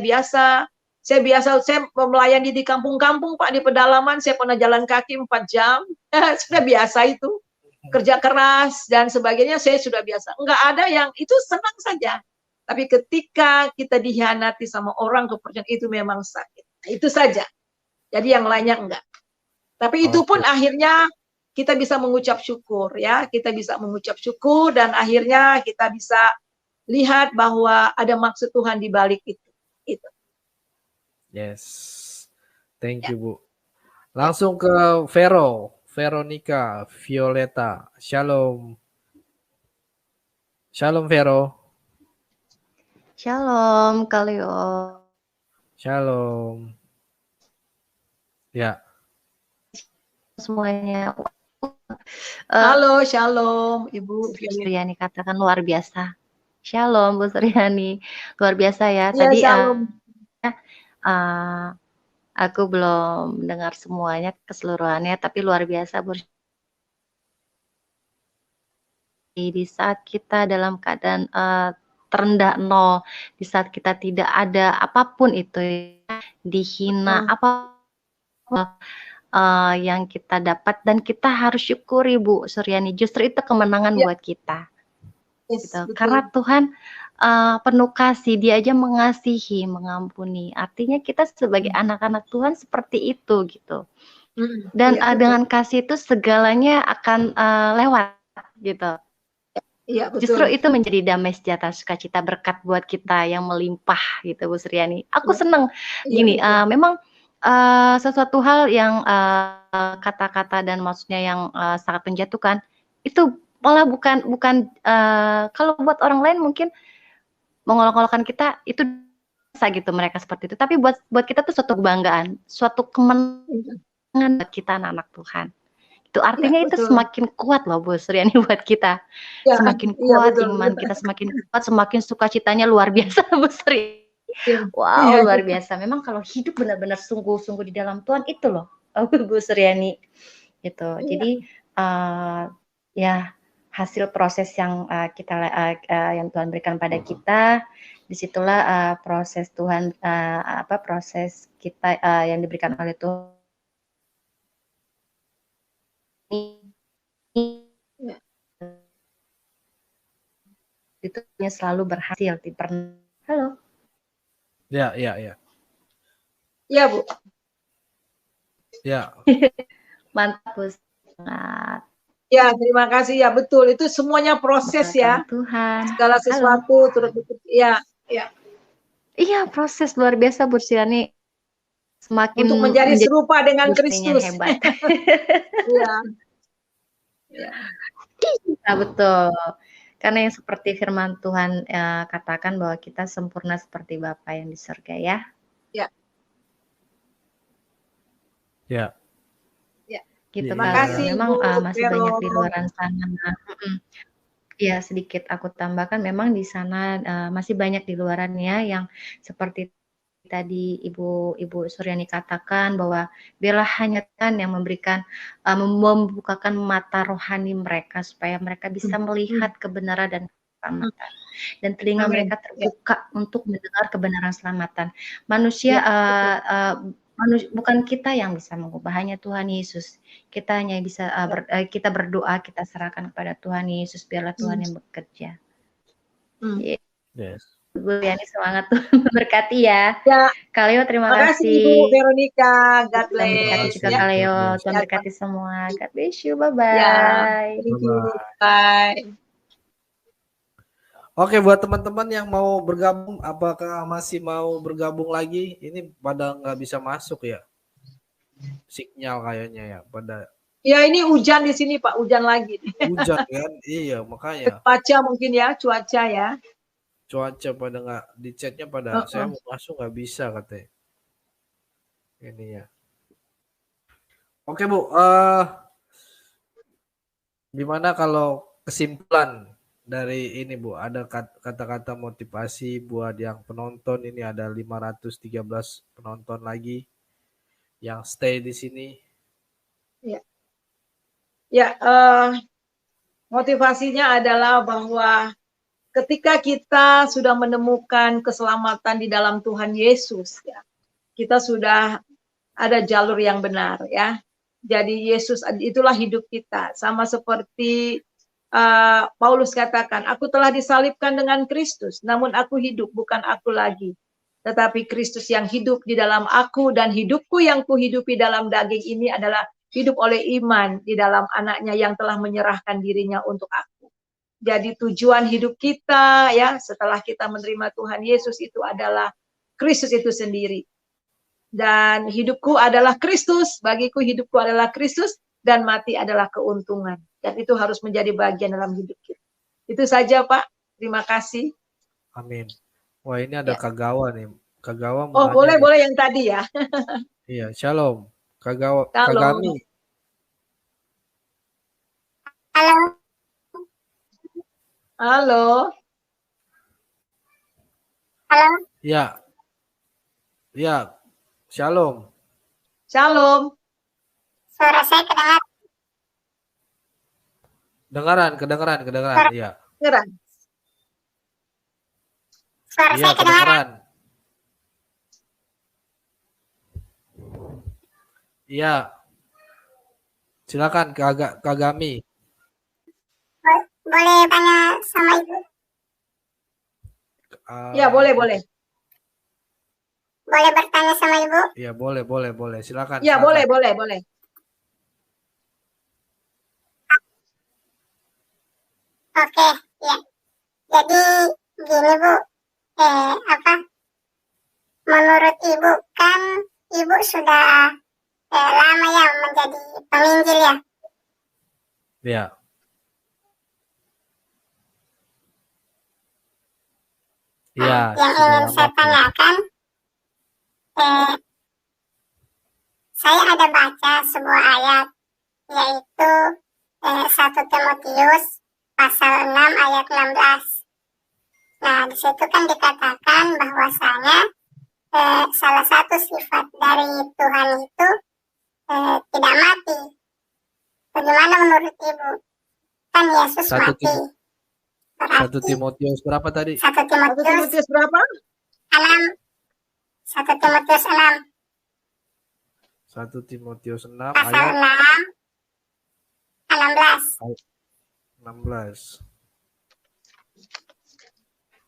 melayani di kampung-kampung, Pak, di pedalaman. Saya pernah jalan kaki 4 jam. Sudah biasa itu. Kerja keras dan sebagainya, saya sudah biasa. Enggak ada yang itu, senang saja. Tapi ketika kita dikhianati sama orang, kepercayaan itu memang sakit. Nah, itu saja. Jadi yang lainnya enggak. Tapi itu pun akhirnya kita bisa mengucap syukur ya. Kita bisa mengucap syukur dan akhirnya kita bisa lihat bahwa ada maksud Tuhan di balik itu. Itu. Yes. Thank you, Bu. Langsung ke Veronica Violeta. Shalom. Shalom, Vero. Shalom, Kaleo. Shalom. Ya. Semuanya. Halo, shalom, Ibu Suryani katakan luar biasa. Shalom, Bu Suryani. Luar biasa ya. Ya, Tadi aku belum dengar semuanya keseluruhannya, tapi luar biasa, Bu. Di saat kita dalam keadaan terendah nol, di saat kita tidak ada apapun itu, dihina, apa yang kita dapat, dan kita harus syukuri, Bu Suryani. Justru itu kemenangan buat kita. Gitu. Karena Tuhan penuh kasih, Dia aja mengasihi, mengampuni. Artinya kita sebagai anak-anak Tuhan seperti itu gitu. Dan dengan kasih itu segalanya akan lewat gitu. Iya, betul. Justru itu menjadi damai sejahtera, sukacita, berkat buat kita yang melimpah gitu, Bu Suryani. Aku seneng gini, memang sesuatu hal yang kata-kata dan maksudnya yang sangat menjatuhkan itu malah bukan kalau buat orang lain mungkin mengolok-olokkan kita itu bisa gitu, mereka seperti itu, tapi buat kita tuh suatu kebanggaan, suatu kemenangan buat kita anak-anak Tuhan. Itu artinya itu semakin kuat loh, Bu Suryani, buat kita. Semakin kuat iman kita, semakin kuat, semakin sukacitanya luar biasa, Bu Suryani. Wow, luar biasa. Memang kalau hidup benar-benar sungguh-sungguh di dalam Tuhan itu loh, Bu Suryani. Gitu. Jadi ya hasil proses yang yang Tuhan berikan pada kita, disitulah proses Tuhan proses kita yang diberikan oleh Tuhan. Itu selalu berhasil. Halo. Ya. Iya, Bu. Ya. Mantap, Bu. Ya, terima kasih ya, betul. Itu semuanya proses ya. Tuhan. Segala sesuatu terus ya. Iya, proses luar biasa, Bu Suryani. Semakin untuk menjadi serupa dengan Kristus. Hebat. Iya. Nah, betul. Karena yang seperti firman Tuhan katakan bahwa kita sempurna seperti Bapa yang di surga ya. Ya. Gitu. Terima kasih, memang Bu masih banyak di luar sana. Ya, sedikit aku tambahkan, memang di sana masih banyak di luarannya yang seperti tadi Ibu Suryani katakan bahwa biarlah hanya Tuhan yang memberikan membukakan mata rohani mereka supaya mereka bisa melihat kebenaran dan keselamatan, dan telinga mereka terbuka untuk mendengar kebenaran selamatan. Manusia bukan kita yang bisa mengubah, hanya Tuhan Yesus. Kita hanya bisa kita berdoa, kita serahkan kepada Tuhan Yesus, biarlah Tuhan yang bekerja. Yes. Bu Yani, semangat tuh, memberkati ya. Kaleo, terima kasih. Ibu Veronica, God bless. Tuhan berkati juga Kaleo, Tuhan berkati semua. God bless you, bye-bye. Bye. Oke, buat teman-teman yang mau bergabung, apakah masih mau bergabung lagi? Ini pada nggak bisa masuk ya, sinyal kayaknya ya. Pada. Ya, ini hujan di sini, Pak, hujan lagi. Hujan kan? Iya, makanya. Cuaca mungkin ya, cuaca ya. Cuaca pada nggak di chatnya pada saya mau masuk nggak bisa katanya. Ini ya. Oke, Bu. Gimana kalau kesimpulan dari ini Bu, ada kata-kata motivasi buat yang penonton ini, ada 513 penonton lagi yang stay di sini. Ya, motivasinya adalah bahwa ketika kita sudah menemukan keselamatan di dalam Tuhan Yesus, ya, kita sudah ada jalur yang benar, ya. Jadi Yesus itulah hidup kita, sama seperti Paulus katakan, aku telah disalibkan dengan Kristus, namun aku hidup, bukan aku lagi, tetapi Kristus yang hidup di dalam aku, dan hidupku yang kuhidupi dalam daging ini adalah hidup oleh iman di dalam anaknya yang telah menyerahkan dirinya untuk aku. Jadi tujuan hidup kita, ya, setelah kita menerima Tuhan Yesus itu adalah Kristus itu sendiri. Dan hidupku adalah Kristus, bagiku hidupku adalah Kristus, dan mati adalah keuntungan. Dan itu harus menjadi bagian dalam hidup kita. Itu saja, Pak. Terima kasih. Amin. Wah, ini ada Kak Gawa nih. Kak Gawa Oh, boleh yang tadi ya. Iya, shalom. Kak Gawa, Halo. Kak Gami. Halo. Halo. Halo. Ya. Ya. Shalom. Shalom. Suara saya kedengaran? Kedengaran. Iya. Kedengaran. Suara Iya, saya kedengaran? Iya. Silakan Kak Gami. Boleh tanya sama Ibu? Ya, boleh. Boleh bertanya sama Ibu? Iya, boleh. Silakan. Ya, boleh. Oke, ya. Jadi gini Bu, menurut Ibu kan Ibu sudah lama ya menjadi penginjil ya? Iya. Iya. Yang ingin saya tanyakan, saya ada baca sebuah ayat, yaitu 1 Timotius pasal 6 ayat 16. Nah, di situ kan dikatakan bahwasanya salah satu sifat dari Tuhan itu tidak mati. Bagaimana menurut Ibu? Kan Yesus mati. 1 Timotius berapa tadi? 1 Timotius berapa? 6. 1 Timotius 6. 1 Timotius 6 pasal ayat 16.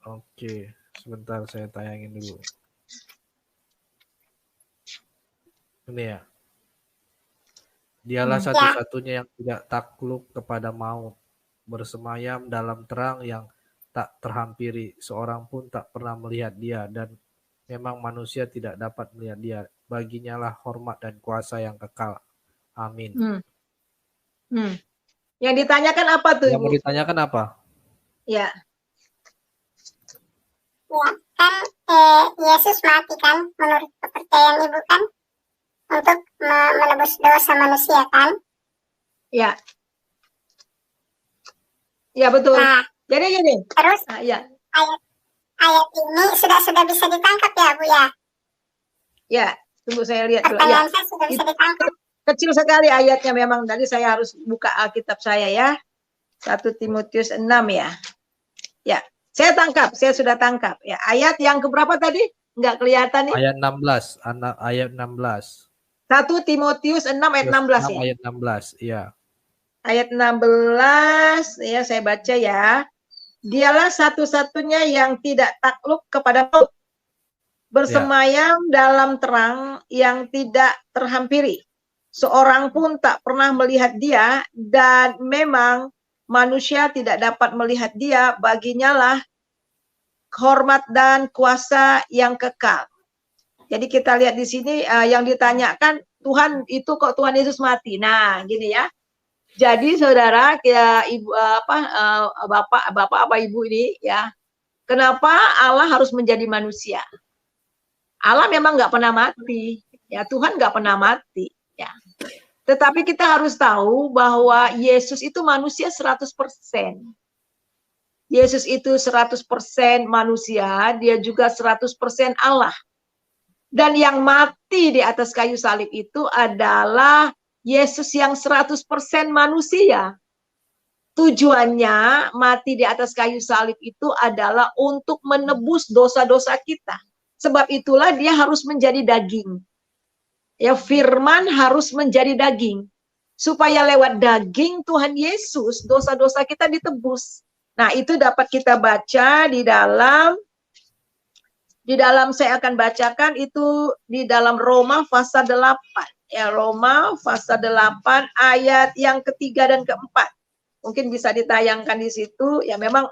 Oke, sebentar saya tayangin dulu. Ini ya. Dialah satu-satunya yang tidak takluk kepada maut, bersemayam dalam terang yang tak terhampiri. Seorang pun tak pernah melihat dia, dan memang manusia tidak dapat melihat dia. Baginya lah hormat dan kuasa yang kekal. Amin. Yang ditanyakan apa tuh, Yang mau ditanyakan apa? Ya. Ya, kan Yesus mati kan, menurut kepercayaan Ibu kan, untuk menebus dosa manusia kan? Ya. Ya, betul. Nah, jadi gini. Terus ya. ayat ini sudah bisa ditangkap ya Bu ya? Ya, tunggu saya lihat dulu. Pertanyaan saya sudah bisa ditangkap. Kecil sekali ayatnya memang, tadi saya harus buka Alkitab saya ya. 1 Timotius 6 ya. Ya, saya sudah tangkap. Ya, ayat yang keberapa tadi? Enggak kelihatan nih. Ayat 16, ayat 16. 1 Timotius 6 ayat 16 ya. Ayat 16, iya. Ayat 16 ya, saya baca ya. Dialah satu-satunya yang tidak takluk kepada maut, bersemayam dalam terang yang tidak terhampiri. Seorang pun tak pernah melihat dia, dan memang manusia tidak dapat melihat dia. Baginya lah hormat dan kuasa yang kekal. Jadi kita lihat di sini yang ditanyakan, Tuhan itu kok Tuhan Yesus mati. Nah, gini ya. Jadi saudara, ya ibu bapak ibu ini ya, kenapa Allah harus menjadi manusia? Allah memang nggak pernah mati, ya Tuhan nggak pernah mati, ya. Tetapi kita harus tahu bahwa Yesus itu manusia 100%. Yesus itu 100% manusia, dia juga 100% Allah. Dan yang mati di atas kayu salib itu adalah Yesus yang 100% manusia. Tujuannya mati di atas kayu salib itu adalah untuk menebus dosa-dosa kita. Sebab itulah dia harus menjadi daging. Ya, firman harus menjadi daging. Supaya lewat daging Tuhan Yesus, dosa-dosa kita ditebus. Nah, itu dapat kita baca di dalam saya akan bacakan itu di dalam Roma pasal 8. Ya, Roma pasal 8 ayat yang ketiga dan keempat. Mungkin bisa ditayangkan di situ. Ya, memang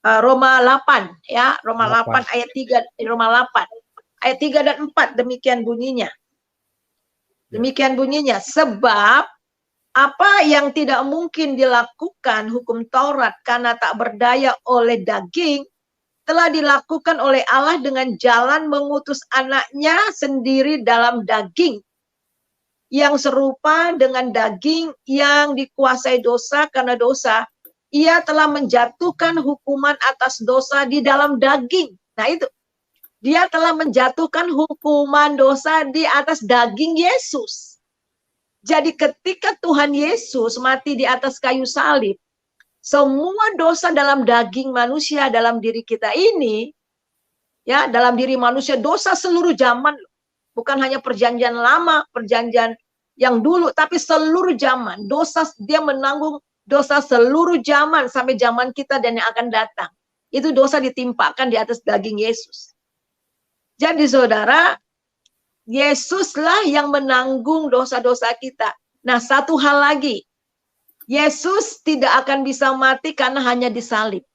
Roma 8 ya, Roma 8 ayat 3, Roma 8 ayat 3 dan 4 demikian bunyinya. Demikian bunyinya, sebab apa yang tidak mungkin dilakukan hukum Taurat karena tak berdaya oleh daging telah dilakukan oleh Allah dengan jalan mengutus anaknya sendiri dalam daging yang serupa dengan daging yang dikuasai dosa karena dosa. Ia telah menjatuhkan hukuman atas dosa di dalam daging. Nah itu, dia telah menjatuhkan hukuman dosa di atas daging Yesus. Jadi ketika Tuhan Yesus mati di atas kayu salib, semua dosa dalam daging manusia, dalam diri kita ini, ya, dalam diri manusia, dosa seluruh zaman, bukan hanya perjanjian lama, perjanjian yang dulu, tapi seluruh zaman, dosa, dia menanggung dosa seluruh zaman, sampai zaman kita dan yang akan datang. Itu dosa ditimpakan di atas daging Yesus. Jadi saudara, Yesuslah yang menanggung dosa-dosa kita. Nah, satu hal lagi, Yesus tidak akan bisa mati karena hanya disalib.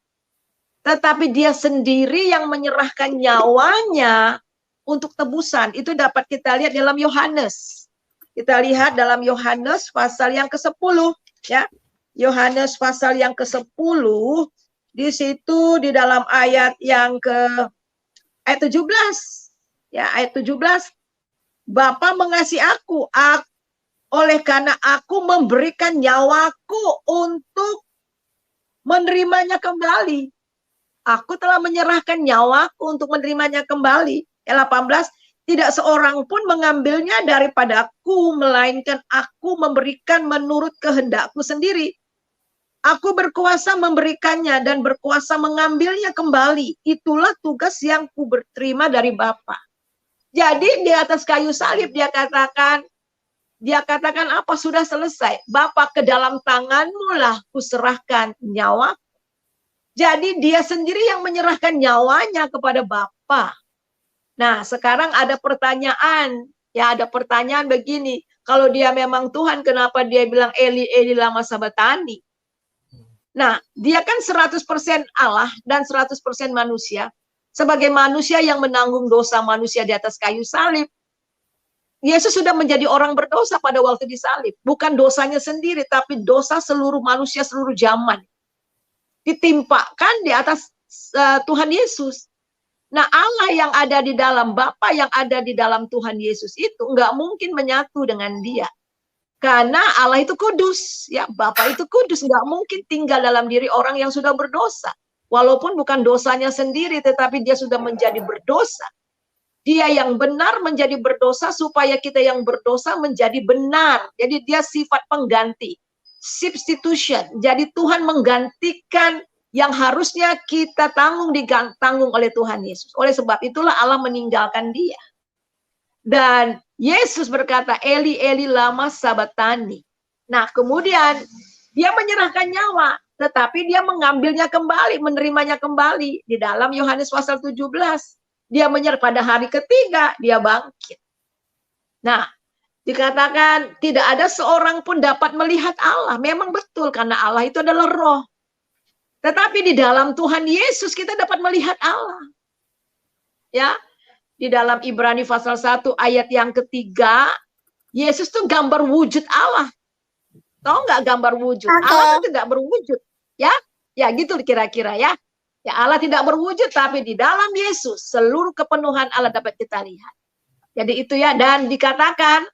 Tetapi dia sendiri yang menyerahkan nyawanya untuk tebusan. Itu dapat kita lihat dalam Yohanes. Kita lihat dalam Yohanes pasal yang ke-10. Ya, Yohanes pasal yang ke-10. Di situ di dalam ayat yang ayat 17. Ya, ayat 17. Bapa mengasihi aku, oleh karena aku memberikan nyawaku untuk menerimanya kembali. Aku telah menyerahkan nyawaku untuk menerimanya kembali. Ayat 18, tidak seorang pun mengambilnya daripadaku, melainkan aku memberikan menurut kehendakku sendiri. Aku berkuasa memberikannya dan berkuasa mengambilnya kembali. Itulah tugas yang ku berterima dari Bapa. Jadi di atas kayu salib dia katakan apa? Sudah selesai. Bapa, ke dalam tanganmu lah kuserahkan nyawa. Jadi dia sendiri yang menyerahkan nyawanya kepada Bapa. Nah, sekarang ada pertanyaan. Ya, ada pertanyaan begini. Kalau dia memang Tuhan, kenapa dia bilang Eli, Eli lama sabatani? Nah, dia kan 100% Allah dan 100% manusia. Sebagai manusia yang menanggung dosa manusia di atas kayu salib, Yesus sudah menjadi orang berdosa pada waktu disalib. Bukan dosanya sendiri, tapi dosa seluruh manusia seluruh zaman. Ditimpakan di atas Tuhan Yesus. Nah, Allah yang ada di dalam, Bapa yang ada di dalam Tuhan Yesus itu nggak mungkin menyatu dengan dia. Karena Allah itu kudus, ya, Bapa itu kudus, nggak mungkin tinggal dalam diri orang yang sudah berdosa. Walaupun bukan dosanya sendiri, tetapi dia sudah menjadi berdosa. Dia yang benar menjadi berdosa supaya kita yang berdosa menjadi benar. Jadi dia sifat pengganti. Substitution. Jadi Tuhan menggantikan yang harusnya kita ditanggung oleh Tuhan Yesus. Oleh sebab itulah Allah meninggalkan dia. Dan Yesus berkata, Eli, Eli lama sabatani. Nah, kemudian dia menyerahkan nyawa. Tetapi dia mengambilnya kembali, menerimanya kembali. Di dalam Yohanes pasal 17. Dia menyerah pada hari ketiga, dia bangkit. Nah, dikatakan tidak ada seorang pun dapat melihat Allah. Memang betul, karena Allah itu adalah roh. Tetapi di dalam Tuhan Yesus kita dapat melihat Allah. Ya, di dalam Ibrani pasal 1 ayat yang ketiga, Yesus itu gambar wujud Allah. Tahu nggak gambar wujud? Okay. Allah itu tidak berwujud, ya? Ya gitu kira-kira ya. Ya, Allah tidak berwujud, tapi di dalam Yesus seluruh kepenuhan Allah dapat kita lihat. Jadi itu ya, dan dikatakan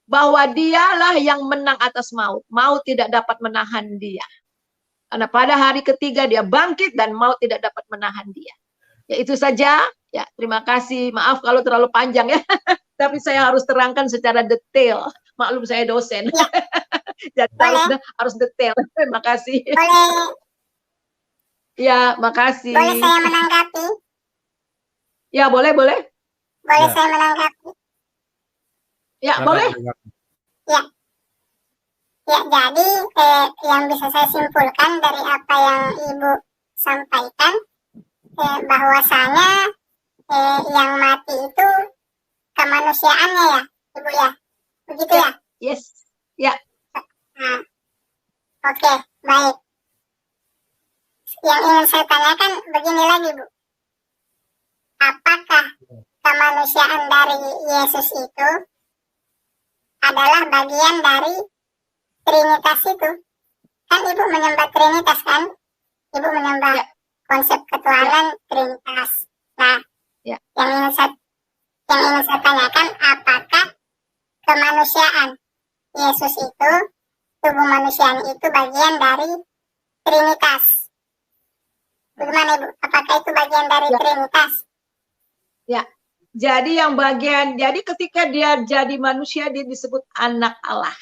bahwa dialah yang menang atas maut. Maut tidak dapat menahan dia. Karena pada hari ketiga dia bangkit dan maut tidak dapat menahan dia. Ya itu saja. Ya, terima kasih. Maaf kalau terlalu panjang ya. Tapi saya harus terangkan secara detail. Maklum saya dosen. Ya. Jadi harus detail. Terima kasih. Boleh, Ya, makasih. boleh saya menanggapi? Ya, boleh. Boleh Ya. saya menanggapi? Ya, Silakan, boleh. silakan. Ya, ya. Jadi yang bisa saya simpulkan dari apa yang Ibu sampaikan, bahwasanya yang mati itu kemanusiaannya ya, Ibu ya, begitu ya? Yes. Ya. Nah, oke, baik. Yang ingin saya tanyakan begini lagi, Bu. Apakah kemanusiaan dari Yesus itu adalah bagian dari Trinitas itu? Kan Ibu menyembah Trinitas kan? Ibu menyembah konsep ketuhanan Trinitas. Nah, Ya. yang ingin saya tanyakan, apakah kemanusiaan Yesus itu, tubuh manusia itu bagian dari Trinitas? Bagaimana Ibu? Apakah itu bagian dari Trinitas? Ya. Jadi jadi ketika dia jadi manusia dia disebut anak Allah.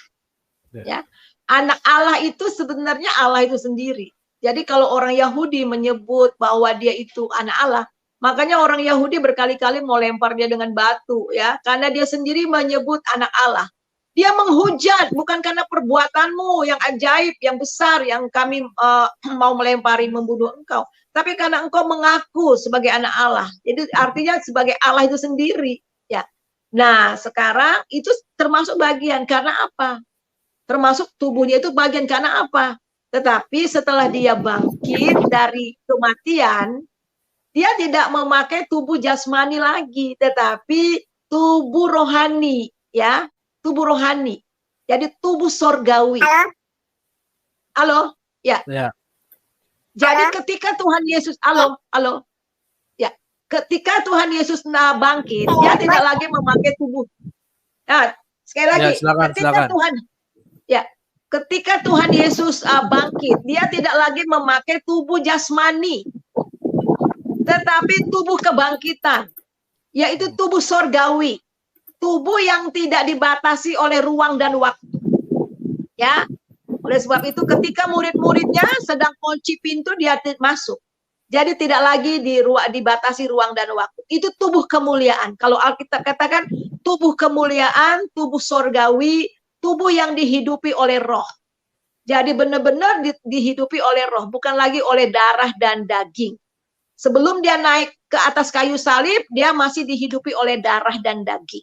Ya. Anak Allah itu sebenarnya Allah itu sendiri. Jadi kalau orang Yahudi menyebut bahwa dia itu anak Allah, makanya orang Yahudi berkali-kali mau lempar dia dengan batu ya, karena dia sendiri menyebut anak Allah. Dia menghujat bukan karena perbuatanmu yang ajaib, yang besar, yang kami mau melempari, membunuh engkau. Tapi karena engkau mengaku sebagai anak Allah. Jadi artinya sebagai Allah itu sendiri. Ya. Nah sekarang itu termasuk bagian. Karena apa? Termasuk tubuhnya itu bagian karena apa? Tetapi setelah dia bangkit dari kematian, dia tidak memakai tubuh jasmani lagi. Tetapi tubuh rohani. Ya. Tubuh rohani. Jadi tubuh sorgawi. Halo? Ya. Jadi ketika Tuhan Yesus, halo. Ya. Ketika Tuhan Yesus bangkit, dia tidak lagi memakai tubuh. Nah, sekali lagi, ketika Tuhan Yesus bangkit, dia tidak lagi memakai tubuh jasmani. Tetapi tubuh kebangkitan, yaitu tubuh sorgawi. Tubuh yang tidak dibatasi oleh ruang dan waktu. Ya. Oleh sebab itu ketika murid-muridnya sedang kunci pintu dia masuk. Jadi tidak lagi dibatasi ruang dan waktu. Itu tubuh kemuliaan. Kalau Alkitab katakan tubuh kemuliaan, tubuh sorgawi, tubuh yang dihidupi oleh roh. Jadi benar-benar dihidupi oleh roh, bukan lagi oleh darah dan daging. Sebelum dia naik ke atas kayu salib, dia masih dihidupi oleh darah dan daging.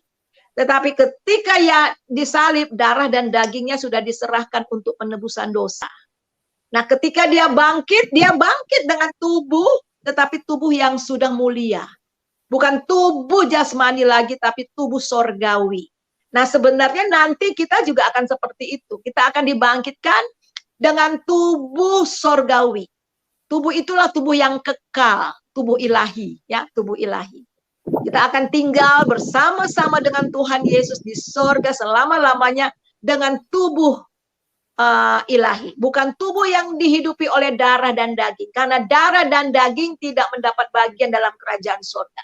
Tetapi ketika ya disalib, darah dan dagingnya sudah diserahkan untuk penebusan dosa. Nah ketika dia bangkit dengan tubuh, tetapi tubuh yang sudah mulia. Bukan tubuh jasmani lagi, tapi tubuh sorgawi. Nah sebenarnya nanti kita juga akan seperti itu. Kita akan dibangkitkan dengan tubuh sorgawi. Tubuh itulah tubuh yang kekal, tubuh ilahi. Ya, tubuh ilahi. Kita akan tinggal bersama-sama dengan Tuhan Yesus di sorga selama-lamanya dengan tubuh ilahi. Bukan tubuh yang dihidupi oleh darah dan daging. Karena darah dan daging tidak mendapat bagian dalam kerajaan sorga.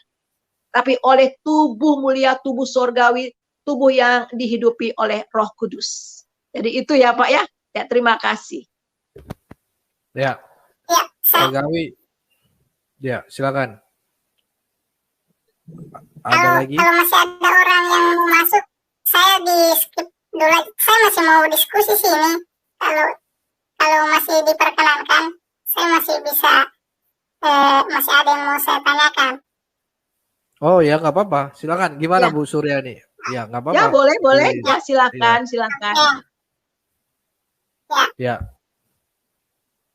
Tapi oleh tubuh mulia, tubuh sorgawi, tubuh yang dihidupi oleh Roh Kudus. Jadi itu ya Pak ya. Ya terima kasih. Ya. Sorgawi. Ya silakan. Ada lagi? Kalau masih ada orang yang mau masuk, saya di skip dulu. Saya masih mau diskusi sini. Kalau masih diperkenankan, saya masih bisa. Masih ada yang mau saya tanyakan. Oh ya nggak apa-apa. Silakan. Gimana Bu Suryani? Ya nggak apa-apa. Ya boleh. Ya silakan. Ya.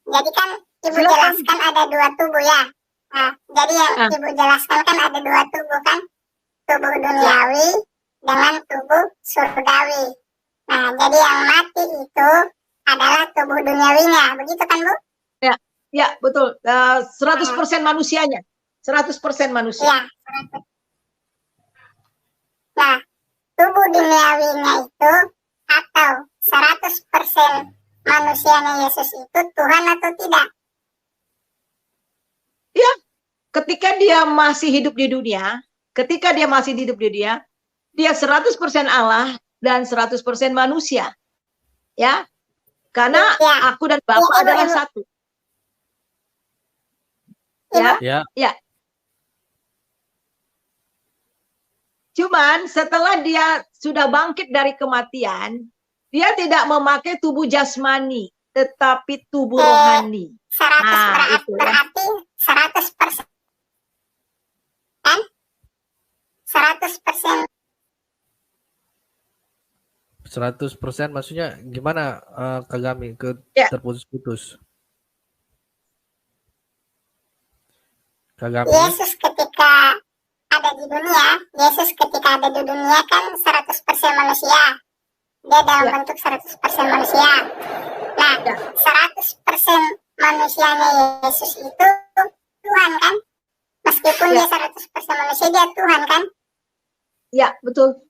Jadi kan Ibu jelaskan ada dua tubuh ya. Nah, jadi yang Ibu jelaskan kan ada dua tubuh kan, tubuh duniawi dengan tubuh surgawi. Nah, jadi yang mati itu adalah tubuh duniawinya, begitu kan Bu? Ya betul. 100% manusianya, 100% manusia. Ya. Nah, tubuh duniawinya itu atau 100% manusianya Yesus itu Tuhan atau tidak? Ya, ketika dia masih hidup di dunia, dia 100% Allah dan 100% manusia. Ya. Karena aku dan Bapa adalah satu. Ya. Cuman setelah dia sudah bangkit dari kematian, dia tidak memakai tubuh jasmani, tetapi tubuh rohani. 100% berarti 100%. Kan? 100%. 100% maksudnya gimana, Kagami? Terputus-putus. Kagami. Yesus ketika ada di dunia kan 100% manusia. Dia dalam bentuk 100% manusia. Nah, 100% manusianya Yesus itu Tuhan kan? Meskipun dia 100% manusia, dia Tuhan kan? Ya, betul.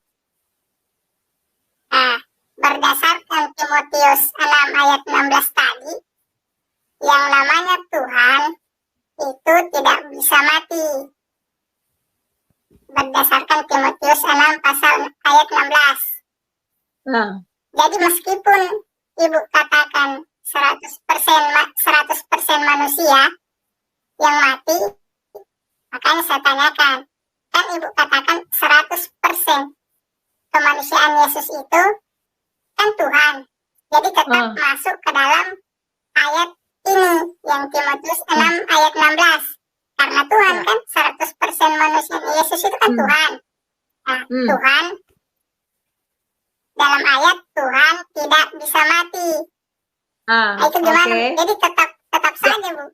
Nah, berdasarkan Timotius 6 ayat 16 tadi, yang namanya Tuhan itu tidak bisa mati. Berdasarkan Timotius 6 pasal ayat 16. Jadi meskipun Ibu katakan 100% manusia yang mati, makanya saya tanyakan, kan Ibu katakan 100% kemanusiaan Yesus itu kan Tuhan. Jadi tetap masuk ke dalam ayat ini yang Timotius 6 ayat 16. Karena Tuhan kan 100% manusia Yesus itu kan Tuhan. Nah, Tuhan dalam ayat Tuhan tidak bisa mati. Nah, itu gimana? Jadi tetap saja, Bu.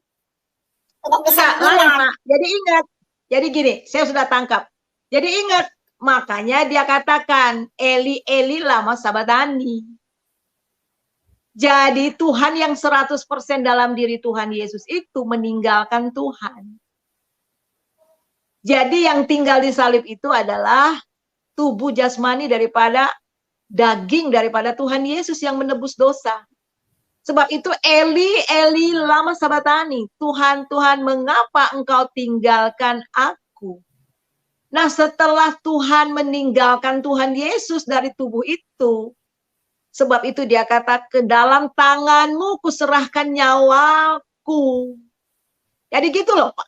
Tidak bisa Mak. Jadi ingat. Jadi gini, saya sudah tangkap. Jadi ingat, makanya dia katakan Eli Eli lama sabachthani. Jadi Tuhan yang 100% dalam diri Tuhan Yesus itu meninggalkan Tuhan. Jadi yang tinggal di salib itu adalah tubuh jasmani daripada daging daripada Tuhan Yesus yang menebus dosa. Sebab itu Eli Eli lama sabachthani. Tuhan Tuhan, mengapa engkau tinggalkan aku? Nah, setelah Tuhan meninggalkan Tuhan Yesus dari tubuh itu, sebab itu dia kata, ke dalam tanganmu kuserahkan nyawaku. Jadi gitu loh, Pak.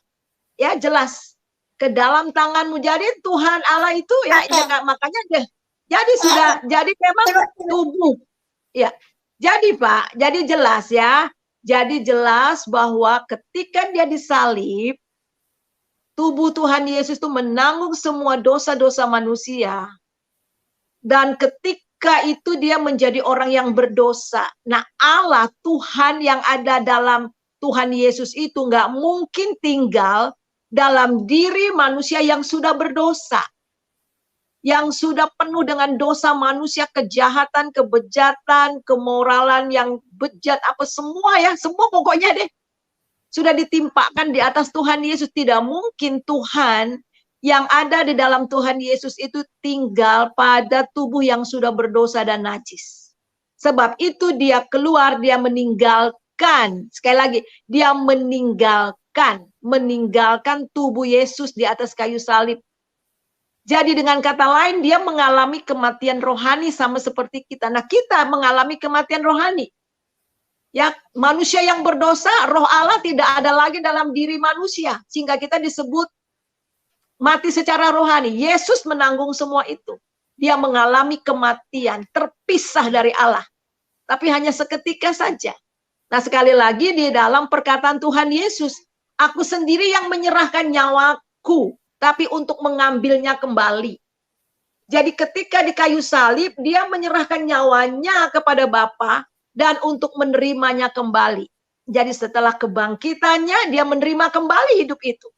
Ya, jelas. Ke dalam tanganmu. Jadi Tuhan Allah itu ya, makanya deh. Jadi jadi memang tubuh. Ya. Jadi Pak, jadi jelas ya. Jadi jelas bahwa ketika dia disalib, tubuh Tuhan Yesus itu menanggung semua dosa-dosa manusia. Dan ketika itu dia menjadi orang yang berdosa. Nah, Allah, Tuhan yang ada dalam Tuhan Yesus itu nggak mungkin tinggal dalam diri manusia yang sudah berdosa. Yang sudah penuh dengan dosa manusia, kejahatan, kebejatan, kemoralan yang bejat, apa semua ya, semua pokoknya deh. Sudah ditimpakan di atas Tuhan Yesus. Tidak mungkin Tuhan yang ada di dalam Tuhan Yesus itu tinggal pada tubuh yang sudah berdosa dan najis. Sebab itu dia keluar, dia meninggalkan, sekali lagi, dia meninggalkan tubuh Yesus di atas kayu salib. Jadi dengan kata lain, dia mengalami kematian rohani sama seperti kita. Nah, kita mengalami kematian rohani. Ya, manusia yang berdosa, roh Allah tidak ada lagi dalam diri manusia. Sehingga kita disebut mati secara rohani. Yesus menanggung semua itu. Dia mengalami kematian, terpisah dari Allah. Tapi hanya seketika saja. Nah, sekali lagi di dalam perkataan Tuhan Yesus, aku sendiri yang menyerahkan nyawaku, tapi untuk mengambilnya kembali. Jadi ketika di kayu salib, dia menyerahkan nyawanya kepada Bapa dan untuk menerimanya kembali. Jadi setelah kebangkitannya, dia menerima kembali hidup itu.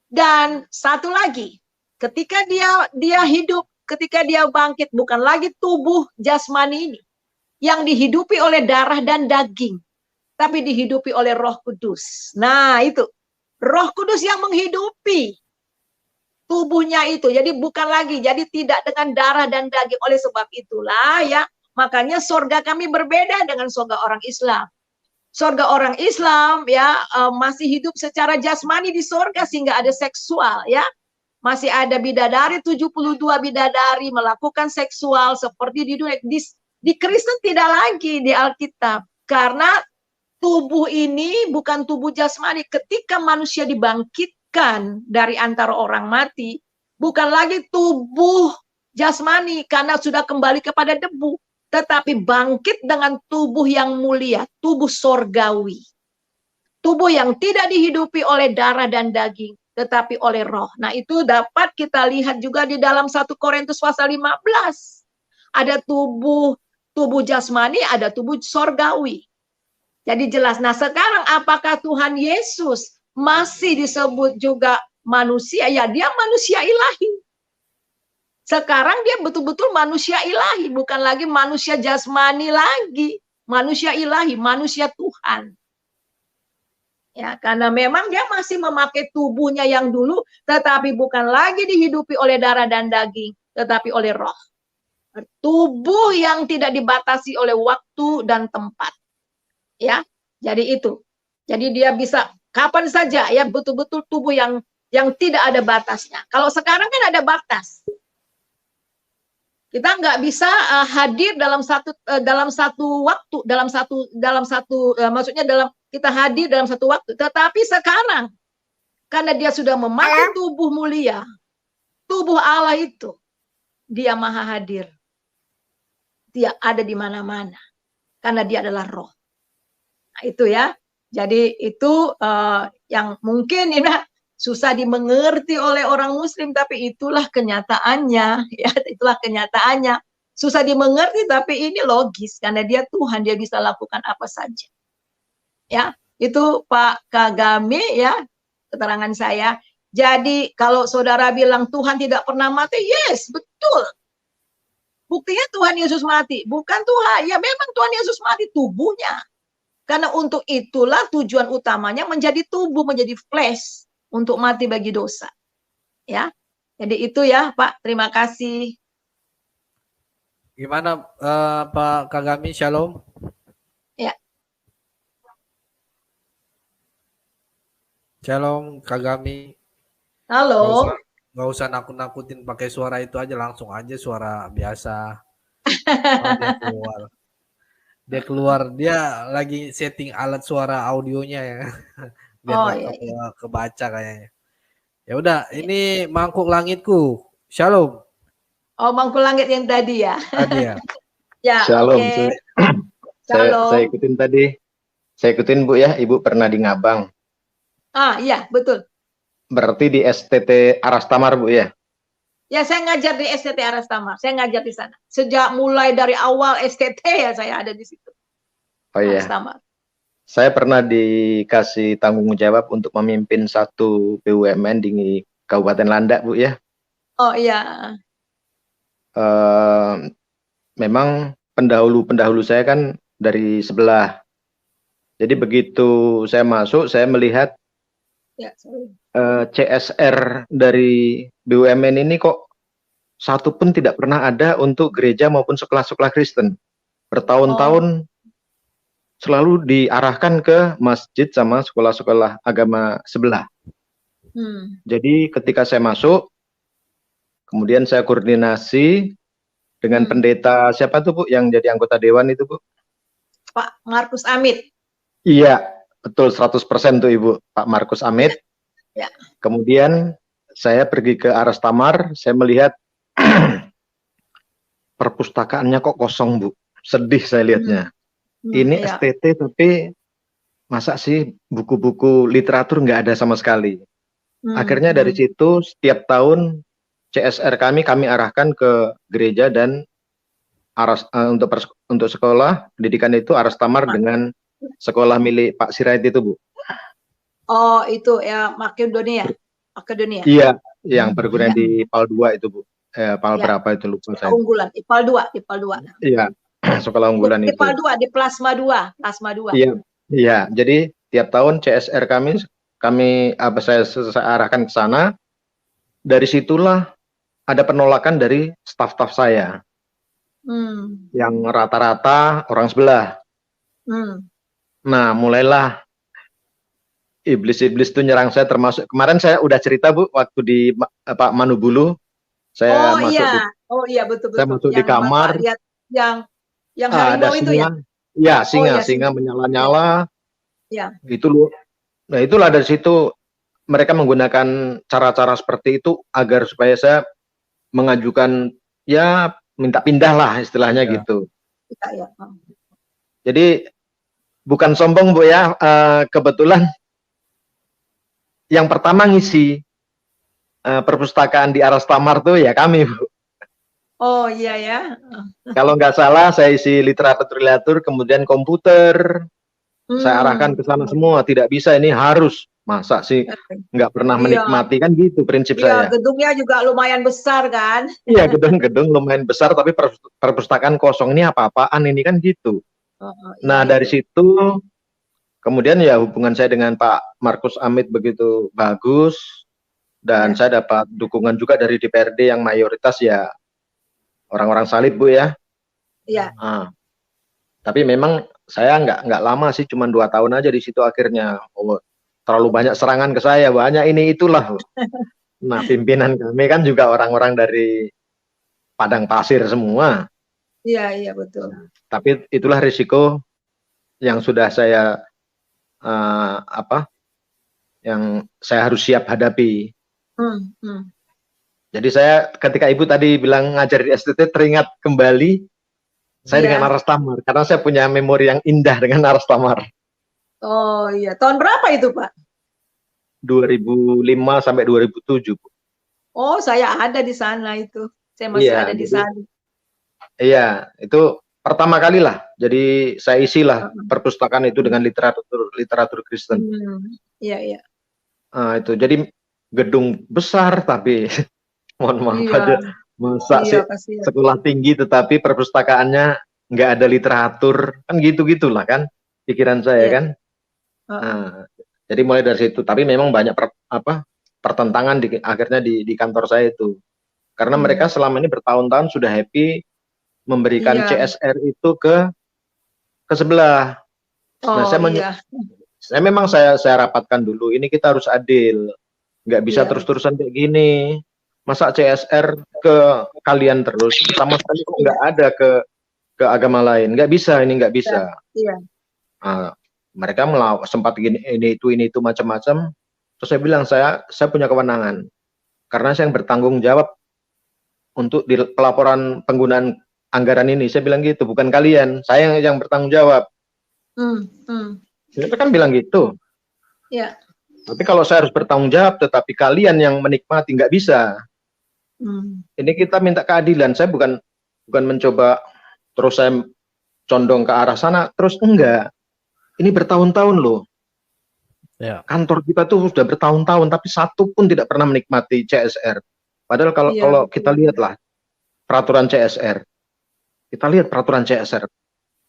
Dan satu lagi, ketika dia hidup, ketika dia bangkit, bukan lagi tubuh jasmani ini yang dihidupi oleh darah dan daging, tapi dihidupi oleh Roh Kudus. Nah, itu Roh Kudus yang menghidupi tubuhnya itu. Jadi bukan lagi, jadi tidak dengan darah dan daging. Oleh sebab itulah ya, Makanya surga kami berbeda dengan surga orang Islam. Surga orang Islam ya masih hidup secara jasmani di surga sehingga ada seksual ya. Masih ada bidadari, 72 bidadari melakukan seksual seperti di dunia. Di Kristen tidak lagi di Alkitab. Karena tubuh ini bukan tubuh jasmani. Ketika manusia dibangkitkan dari antara orang mati, bukan lagi tubuh jasmani karena sudah kembali kepada debu. Tetapi bangkit dengan tubuh yang mulia, tubuh sorgawi. Tubuh yang tidak dihidupi oleh darah dan daging, tetapi oleh roh. Nah itu dapat kita lihat juga di dalam 1 Korintus pasal 15. Ada tubuh jasmani, ada tubuh sorgawi. Jadi jelas. Nah sekarang apakah Tuhan Yesus masih disebut juga manusia? Ya dia manusia ilahi. Sekarang dia betul-betul manusia ilahi, bukan lagi manusia jasmani lagi, manusia ilahi, manusia Tuhan. Ya, karena memang dia masih memakai tubuhnya yang dulu, tetapi bukan lagi dihidupi oleh darah dan daging, tetapi oleh roh. Tubuh yang tidak dibatasi oleh waktu dan tempat. Ya, jadi itu. Jadi dia bisa kapan saja ya betul-betul tubuh yang tidak ada batasnya. Kalau sekarang kan ada batas. Kita nggak bisa hadir dalam satu waktu, maksudnya kita hadir dalam satu waktu. Tetapi sekarang, karena dia sudah memakai tubuh mulia, tubuh Allah itu, dia maha hadir. Dia ada di mana-mana, karena dia adalah roh. Nah, itu ya. Jadi itu yang mungkin ini susah dimengerti oleh orang Muslim, tapi itulah kenyataannya, ya itulah kenyataannya. Susah dimengerti, tapi ini logis karena dia Tuhan, dia bisa lakukan apa saja. Ya, itu Pak Kagame ya keterangan saya. Jadi kalau saudara bilang Tuhan tidak pernah mati, yes, betul. Buktinya Tuhan Yesus mati, bukan Tuhan. Ya memang Tuhan Yesus mati tubuhnya. Karena untuk itulah tujuan utamanya menjadi tubuh, menjadi flesh. Untuk mati bagi dosa. Ya. Jadi itu ya, Pak. Terima kasih. Gimana Pak Kagami? Shalom. Ya. Shalom Kagami. Halo. Nggak usah nakut-nakutin pakai suara itu aja, langsung aja suara biasa. Dia keluar. Dia lagi setting alat suara audionya ya. Biar kebaca kayaknya. Ya udah, ini mangkuk langitku. Shalom. Oh, mangkuk langit yang tadi ya. Tadi ya. Ya, Shalom. Okay. Saya ikutin tadi. Saya ikutin Bu ya, Ibu pernah di Ngabang. Ah, iya, betul. Berarti di STT Arastamar Bu ya? Ya, saya ngajar di STT Arastamar. Saya ngajar di sana. Sejak mulai dari awal STT ya saya ada di situ. Oh iya. Arastamar. Saya pernah dikasih tanggung jawab untuk memimpin satu BUMN di Kabupaten Landak, Bu ya. Oh iya. Memang pendahulu saya kan dari sebelah. Jadi begitu saya masuk, saya melihat CSR dari BUMN ini kok satu pun tidak pernah ada untuk gereja maupun sekolah-sekolah Kristen. Bertahun-tahun selalu diarahkan ke masjid sama sekolah-sekolah agama sebelah. Jadi ketika saya masuk, kemudian saya koordinasi dengan pendeta siapa tuh Bu yang jadi anggota dewan itu Bu? Pak Markus Amit. Iya, betul 100% tuh Ibu, Pak Markus Amit. Ya. Kemudian saya pergi ke Arastamar, saya melihat perpustakaannya kok kosong Bu. Sedih saya lihatnya. Ini ya. STT tapi masa sih buku-buku literatur nggak ada sama sekali. Akhirnya dari situ setiap tahun CSR kami arahkan ke gereja dan untuk sekolah pendidikan itu Arastamar dengan sekolah milik Pak Sirait itu Bu. Oh itu ya Makedonia. Iya, yang perguruan di PAL 2 itu Bu. PAL berapa itu lupa saya. Unggulan, IPAL 2. Iya. Sekolah unggulan itu. IPAL 2 di Plasma 2. Iya. Jadi tiap tahun CSR saya arahkan ke sana. Dari situlah ada penolakan dari staf-staf saya. yang rata-rata orang sebelah. Nah, mulailah iblis-iblis itu nyerang saya, termasuk kemarin saya udah cerita Bu, waktu di Pak Manubulu, saya Oh masuk iya, oh iya saya betul-betul. masuk di Yang Bapak kamar, lihat yang ada harimau itu ya? singa, Oh ya, singa menyala-nyala, ya. itu loh. Nah, itulah dari situ mereka menggunakan cara-cara seperti itu agar supaya saya mengajukan, ya minta pindah lah istilahnya gitu. Ya. Jadi bukan sombong Bu ya, kebetulan yang pertama ngisi perpustakaan di Arastamar tuh ya kami Bu. Oh iya ya. Kalau nggak salah saya isi literatur, kemudian komputer, saya arahkan ke sana semua. Tidak bisa, ini harus. Masa sih nggak pernah menikmati, kan gitu prinsip saya. Gedungnya juga lumayan besar kan? Iya, gedung lumayan besar, tapi perpustakaan kosong, ini apa-apaan ini kan gitu. Nah, dari situ kemudian ya hubungan saya dengan Pak Markus Amit begitu bagus, dan saya dapat dukungan juga dari DPRD yang mayoritas ya orang-orang salib Bu ya. Iya. Tapi memang saya nggak lama sih, cuma 2 tahun aja di situ akhirnya. Terlalu banyak serangan ke saya, banyak ini itulah. Nah, pimpinan kami kan juga orang-orang dari padang pasir semua. Iya betul. Tapi itulah risiko yang sudah saya yang saya harus siap hadapi. Jadi saya ketika Ibu tadi bilang ngajar di STT teringat kembali saya dengan Arastamar, karena saya punya memori yang indah dengan Arastamar. Oh iya, tahun berapa itu Pak? 2005 sampai 2007. Oh, saya ada di sana itu. Saya masih ada di sana. Iya, itu pertama kali lah. Jadi saya isilah perpustakaan itu dengan literatur Kristen. Iya. Itu jadi gedung besar tapi mohon maaf aja, masa sih sekolah tinggi tetapi perpustakaannya nggak ada literatur, kan gitu-gitulah kan pikiran saya kan. Jadi mulai dari situ, tapi memang banyak pertentangan akhirnya di kantor saya itu, karena mereka selama ini bertahun-tahun sudah happy memberikan CSR itu ke sebelah. Nah, saya memang saya rapatkan dulu, ini kita harus adil, nggak bisa terus-terusan kayak gini. Masa CSR ke kalian terus, sama sekali kok nggak ada ke agama lain, nggak bisa, ini nggak bisa. Mereka sempat gini, ini itu macam-macam. Terus saya bilang saya punya kewenangan, karena saya yang bertanggung jawab untuk di pelaporan penggunaan anggaran ini. Saya bilang gitu, bukan kalian, saya yang bertanggung jawab. Saya kan bilang gitu. Iya. Tapi kalau saya harus bertanggung jawab, tetapi kalian yang menikmati, nggak bisa. Ini kita minta keadilan. Saya bukan mencoba terus saya condong ke arah sana, terus enggak. Ini bertahun-tahun loh. Kantor kita tuh sudah bertahun-tahun, tapi satu pun tidak pernah menikmati CSR. Padahal kalau kita lihatlah peraturan CSR,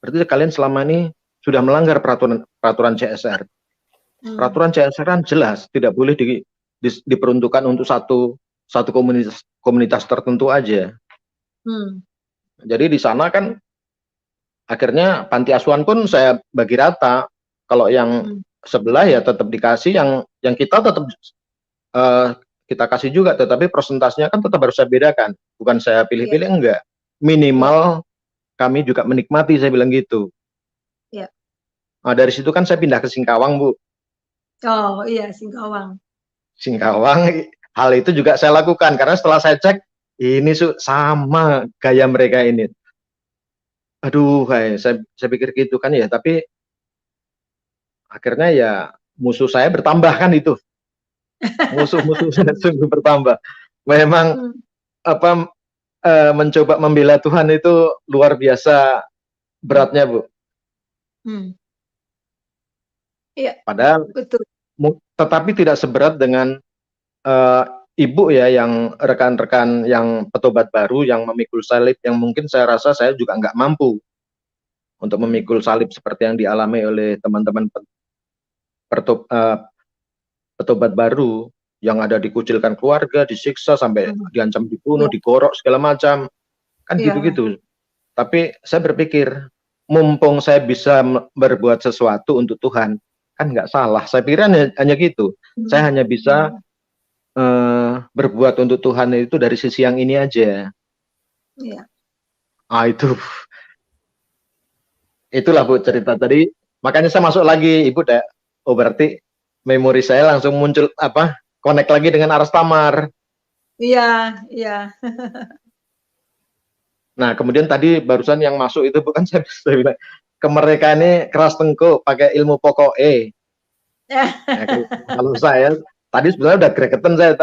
berarti kalian selama ini sudah melanggar peraturan CSR. Peraturan CSR kan jelas tidak boleh diperuntukkan untuk satu komunitas tertentu aja. Jadi di sana kan akhirnya panti asuhan pun saya bagi rata. Kalau yang sebelah ya tetap dikasih, yang kita tetap kita kasih juga, tetapi persentasenya kan tetap harus saya bedakan. Bukan saya pilih-pilih, enggak. Minimal kami juga menikmati, saya bilang gitu. Nah, dari situ kan saya pindah ke Singkawang, Bu. Oh iya, Singkawang. Hal itu juga saya lakukan, karena setelah saya cek, ini sama gaya mereka ini. Aduh, saya pikir gitu kan ya, tapi akhirnya ya musuh saya bertambah kan itu. Musuh-musuh saya sungguh bertambah. Memang mencoba membela Tuhan itu luar biasa beratnya, Bu. Iya. Padahal betul. Tetapi tidak seberat dengan Ibu ya, yang rekan-rekan yang petobat baru yang memikul salib, yang mungkin saya rasa saya juga nggak mampu untuk memikul salib seperti yang dialami oleh teman-teman petobat baru yang ada dikucilkan keluarga, disiksa sampai diancam dibunuh, digorok segala macam, kan gitu-gitu. Tapi saya berpikir, mumpung saya bisa berbuat sesuatu untuk Tuhan, kan nggak salah. Saya pikir hanya gitu. Saya hanya bisa berbuat untuk Tuhan itu dari sisi yang ini aja. Iya. Itulah Bu cerita tadi. Makanya saya masuk lagi, Ibu. Oh berarti memori saya langsung muncul connect lagi dengan Aras Tamar. Iya, iya. Nah, kemudian tadi barusan yang masuk itu bukan saya bilang kemerdekaan ini keras tengkuk pakai ilmu pokok kalau saya tadi sebenarnya udah gregetan saya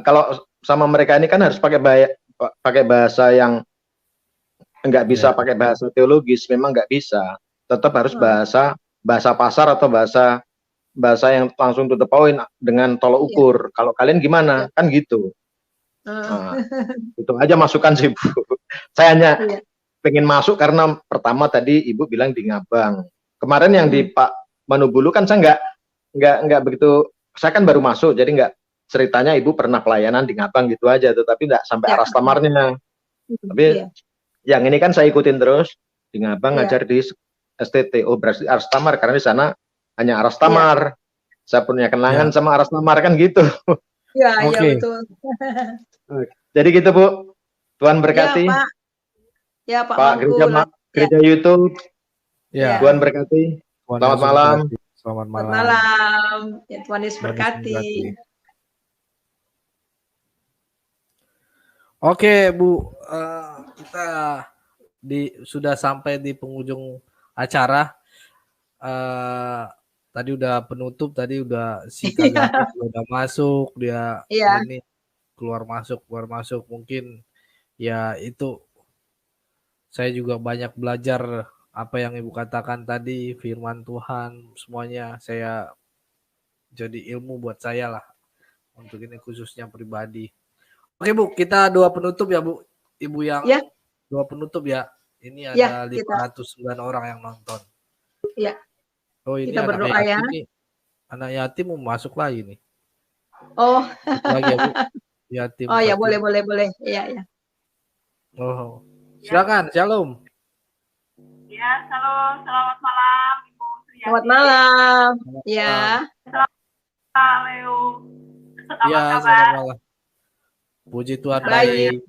kalau sama mereka ini kan harus pakai bahasa yang nggak bisa pakai bahasa teologis, memang nggak bisa. Tetap harus bahasa pasar atau bahasa yang langsung to the point dengan tolok ukur. Kalau kalian gimana? Kan gitu. Nah, itu aja masukan sih Bu. Saya hanya pengen masuk karena pertama tadi Ibu bilang di Ngabang. Kemarin yang di Pak Manubulu kan saya nggak begitu. Saya kan baru masuk, jadi nggak ceritanya Ibu pernah pelayanan di Ngabang gitu aja, tetapi nggak sampai Aras Tamarnya. Tapi yang ini kan saya ikutin terus di Ngabang ngajar di STT. Oh berarti Aras Tamar karena di sana hanya Aras Tamar. Saya punya kenangan sama Aras Tamar kan gitu. Iya, iya betul. Jadi gitu Bu. Tuhan berkati. Ya Pak. Pak gereja YouTube. Ya. Tuhan berkati. Selamat malam. Selamat malam. Selamat malam. Ya Tuhan Yesus berkati. Oke Bu, kita sudah sampai di penghujung acara. Tadi udah penutup, tadi udah si Kak udah masuk, dia ini keluar masuk mungkin ya itu saya juga banyak belajar apa yang Ibu katakan tadi, firman Tuhan semuanya saya jadi ilmu buat saya lah untuk ini khususnya pribadi. Oke Bu, kita doa penutup ya Bu, Ibu yang doa penutup ya. Ini ada 509 orang yang nonton. Iya. Oh ini kita berdoa ya. Anak yatim mau masuk lagi nih. Oh. Lagi ya Bu. Yatim. Oh ya boleh. Iya. Oh. Silakan, Shalom. Ya, shalom. Selamat malam Ibu Suriati. Selamat malam. Ya. Selamat Leo. Iya, selamat malam. Puji Tuhan baik.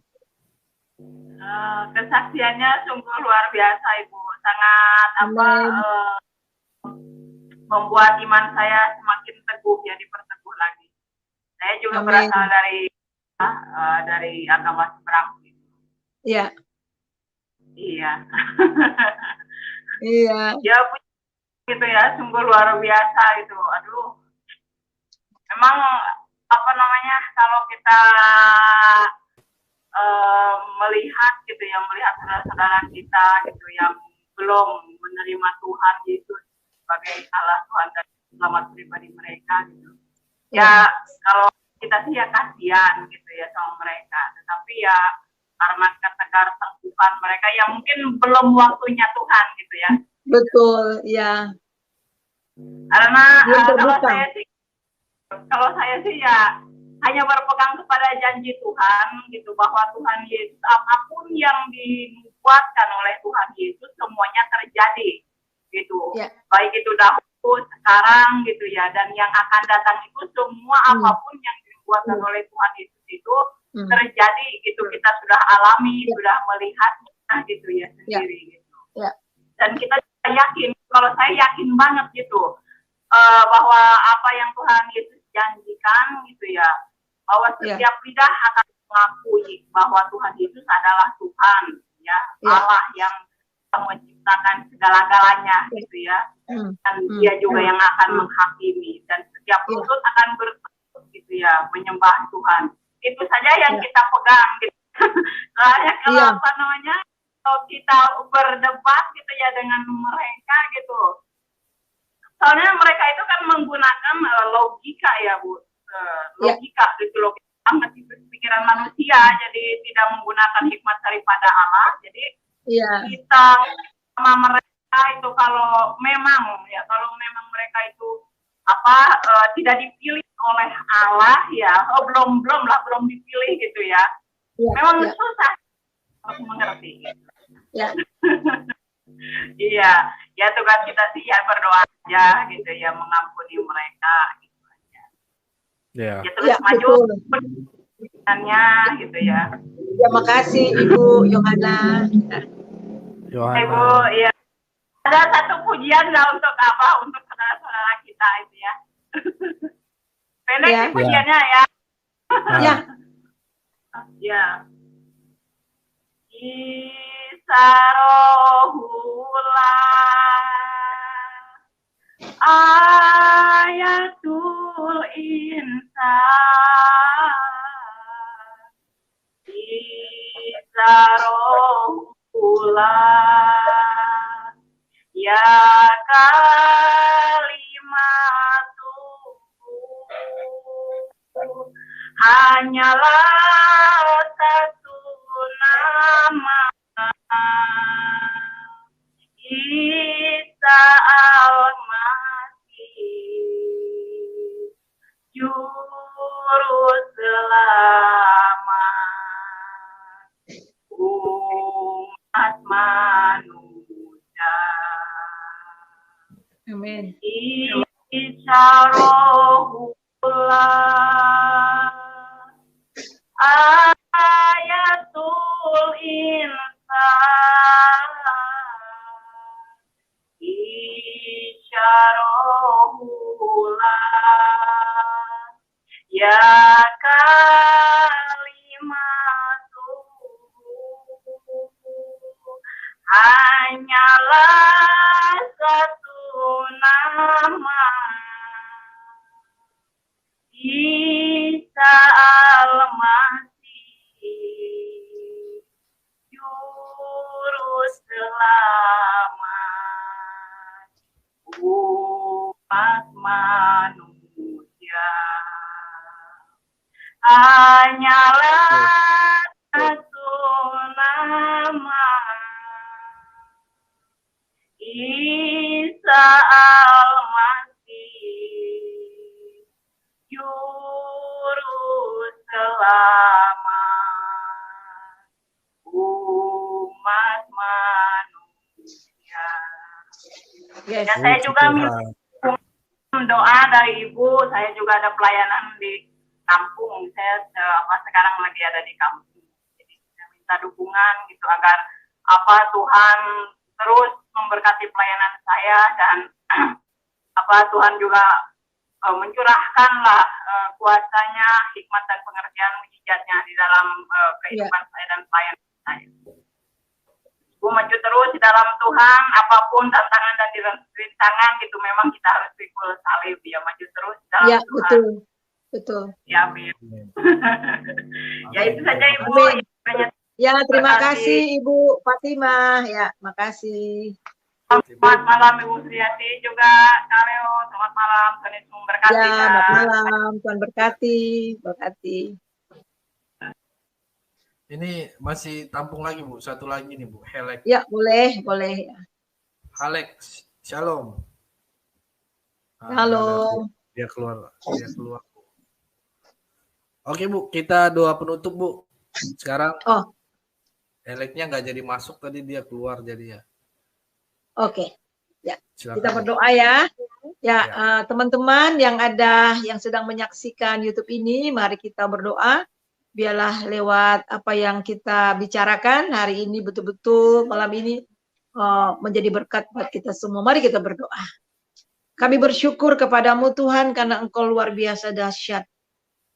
Kesaksiannya sungguh luar biasa Ibu. Sangat membuat iman saya semakin teguh, ya diperteguh lagi. Saya juga berasal dari agama seberang. Iya. Iya. Iya. Ya gitu ya, sungguh luar biasa itu. Aduh. Memang kalau kita melihat gitu ya, melihat saudara-saudara kita gitu yang belum menerima Tuhan Yesus sebagai Allah Tuhan dan selamat pribadi mereka gitu. Ya kalau kita sih ya kasihan gitu ya sama mereka, tetapi ya karena ketegar tengkukan mereka yang mungkin belum waktunya Tuhan gitu ya. Betul, ya. Karena kalau saya sih ya hanya berpegang kepada janji Tuhan gitu, bahwa Tuhan Yesus apapun yang dibuatkan oleh Tuhan Yesus semuanya terjadi gitu. Baik itu dahulu, sekarang gitu ya, dan yang akan datang itu semua apapun yang dibuatkan oleh Tuhan Yesus itu terjadi gitu. Kita sudah alami, sudah melihatnya gitu ya sendiri gitu. Dan kita yakin, kalau saya yakin banget gitu bahwa apa yang Tuhan Yesus janjikan gitu ya, bahwa setiap lidah akan mengakui bahwa Tuhan Yesus adalah Tuhan ya, Allah yang menciptakan segala-galanya gitu ya, dan Dia juga yang akan menghakimi, dan setiap lutut akan bertekuk gitu ya menyembah Tuhan. Itu saja yang kita pegang gitu. Soalnya kalau kita berdebat gitu ya dengan mereka gitu, soalnya mereka itu kan menggunakan logika ya Bu, logika gitu, logika banget itu pikiran manusia, jadi tidak menggunakan hikmat daripada Allah. Jadi kita sama mereka itu kalau memang mereka itu tidak dipilih oleh Allah ya, belum dipilih gitu ya, memang susah untuk mengerti gitu. Ya. Iya, ya tugas kita sih ya berdoa aja gitu ya, mengampuni mereka gitu aja. Ya. Ya terus maju perjalanannya gitu ya. Ya, makasih Ibu Yohana. Ibu, ya. Ada satu pujian nggak untuk apa? Untuk saudara-saudara kita itu ya. Pendek Ya. sih pujiannya ya. Ya. Ya. Isarohullah ayatul insan isarohullah ya kalimatuhu hanyalah satu nama Isa al-Masih Juru Selamat umat manusia. Amin. Isarohullah ayatul insan isyarohullah ya kalimatuhu hanyalah satu nama Isa al-Masih Juru Selamat umat manusia hanyalah satu nama Isa al-Masih Juru Selamat umat manusia. Yes. Dan saya juga minta doa dari Ibu. Saya juga ada pelayanan di kampung. Saya sekarang lagi ada di kampung. Jadi saya minta dukungan gitu agar Tuhan terus memberkati pelayanan saya dan Tuhan juga mencurahkanlah kuasanya, hikmat dan pengertian mujizatnya di dalam kehidupan saya dan pelayanan saya. Ibu maju terus di dalam Tuhan, apapun tantangan dan rintangan gitu, memang kita harus pikul salib ya, maju terus di dalam Ya, Tuhan. betul. Ya, amin. Ya itu saja Ibu. Amin. Ya, terima kasih Ibu Fatimah. Ya, makasih. Selamat malam Ibu Sriati juga, Kaleo. Selamat malam, Tuhan Yesus memberkati. Ya, selamat malam, Tuhan berkati, berkati. Ini masih tampung lagi Bu, satu lagi nih Bu, Helek. Ya, boleh, boleh. Halek, shalom. Halo. Dia keluar. Oke Bu, kita doa penutup Bu. Sekarang Heleknya nggak jadi masuk tadi, dia keluar jadinya. Oke, ya. Silakan. Kita berdoa ya. Ya, teman-teman yang sedang menyaksikan YouTube ini, mari kita berdoa. Biarlah lewat apa yang kita bicarakan hari ini betul-betul malam ini menjadi berkat buat kita semua. Mari kita berdoa. Kami bersyukur kepadamu Tuhan karena Engkau luar biasa dahsyat.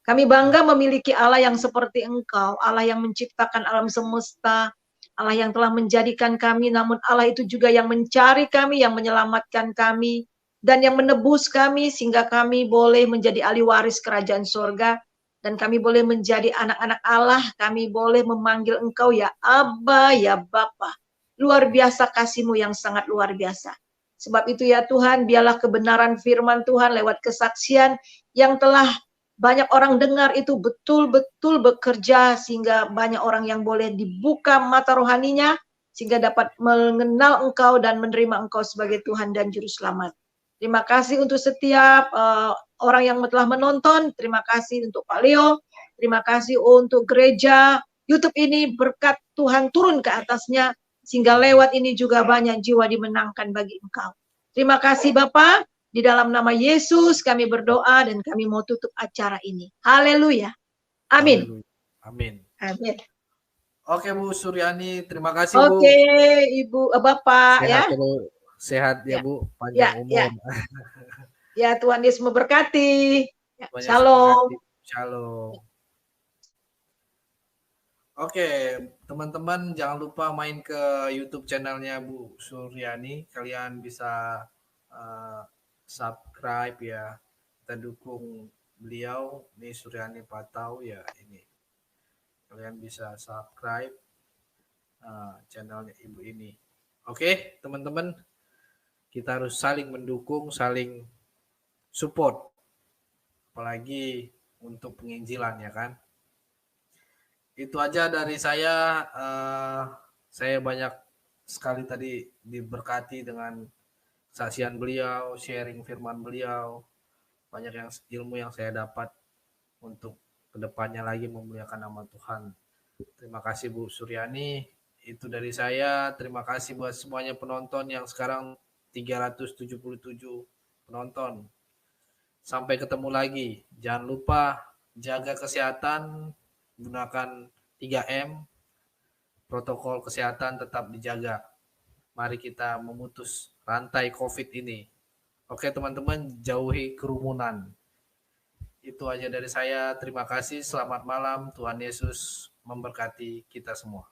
Kami bangga memiliki Allah yang seperti Engkau, Allah yang menciptakan alam semesta, Allah yang telah menjadikan kami, namun Allah itu juga yang mencari kami, yang menyelamatkan kami, dan yang menebus kami sehingga kami boleh menjadi ahli waris kerajaan surga. Dan kami boleh menjadi anak-anak Allah, kami boleh memanggil Engkau ya Abba, ya Bapa. Luar biasa kasih-Mu yang sangat luar biasa. Sebab itu ya Tuhan, biarlah kebenaran firman Tuhan lewat kesaksian yang telah banyak orang dengar itu betul-betul bekerja sehingga banyak orang yang boleh dibuka mata rohaninya sehingga dapat mengenal Engkau dan menerima Engkau sebagai Tuhan dan Juru Selamat. Terima kasih untuk setiap orang yang telah menonton. Terima kasih untuk Pak Leo. Terima kasih untuk gereja YouTube ini. Berkat Tuhan turun ke atasnya. sehingga lewat ini juga banyak jiwa dimenangkan bagi Engkau. Terima kasih Bapa, di dalam nama Yesus kami berdoa dan kami mau tutup acara ini. Haleluya. Amin. Amin. Amin. Oke Bu Suryani, terima kasih Bu. Oke Ibu Bapak sehat, ya. Sehat ya Bu, panjang umur. Ya Tuhan Yesus memberkati. Ya, Tuhan Yesus shalom. memberkati. Shalom. Oke, teman-teman jangan lupa main ke YouTube channelnya Bu Suryani. Kalian bisa subscribe ya. Kita dukung beliau, nih Suryani Patau ya ini. Kalian bisa subscribe channelnya Ibu ini. Oke, teman-teman. Kita harus saling mendukung, saling support. Apalagi untuk penginjilan ya kan. Itu aja dari saya. Saya banyak sekali tadi diberkati dengan kesaksian beliau, sharing firman beliau. Banyak ilmu yang saya dapat untuk kedepannya lagi memuliakan nama Tuhan. Terima kasih Bu Suryani. Itu dari saya. Terima kasih buat semuanya penonton yang sekarang 377 penonton. Sampai ketemu lagi. Jangan lupa jaga kesehatan. Gunakan 3M, protokol kesehatan tetap dijaga. Mari kita memutus rantai COVID ini. Oke teman-teman, jauhi kerumunan. Itu aja dari saya. Terima kasih, selamat malam. Tuhan Yesus memberkati kita semua.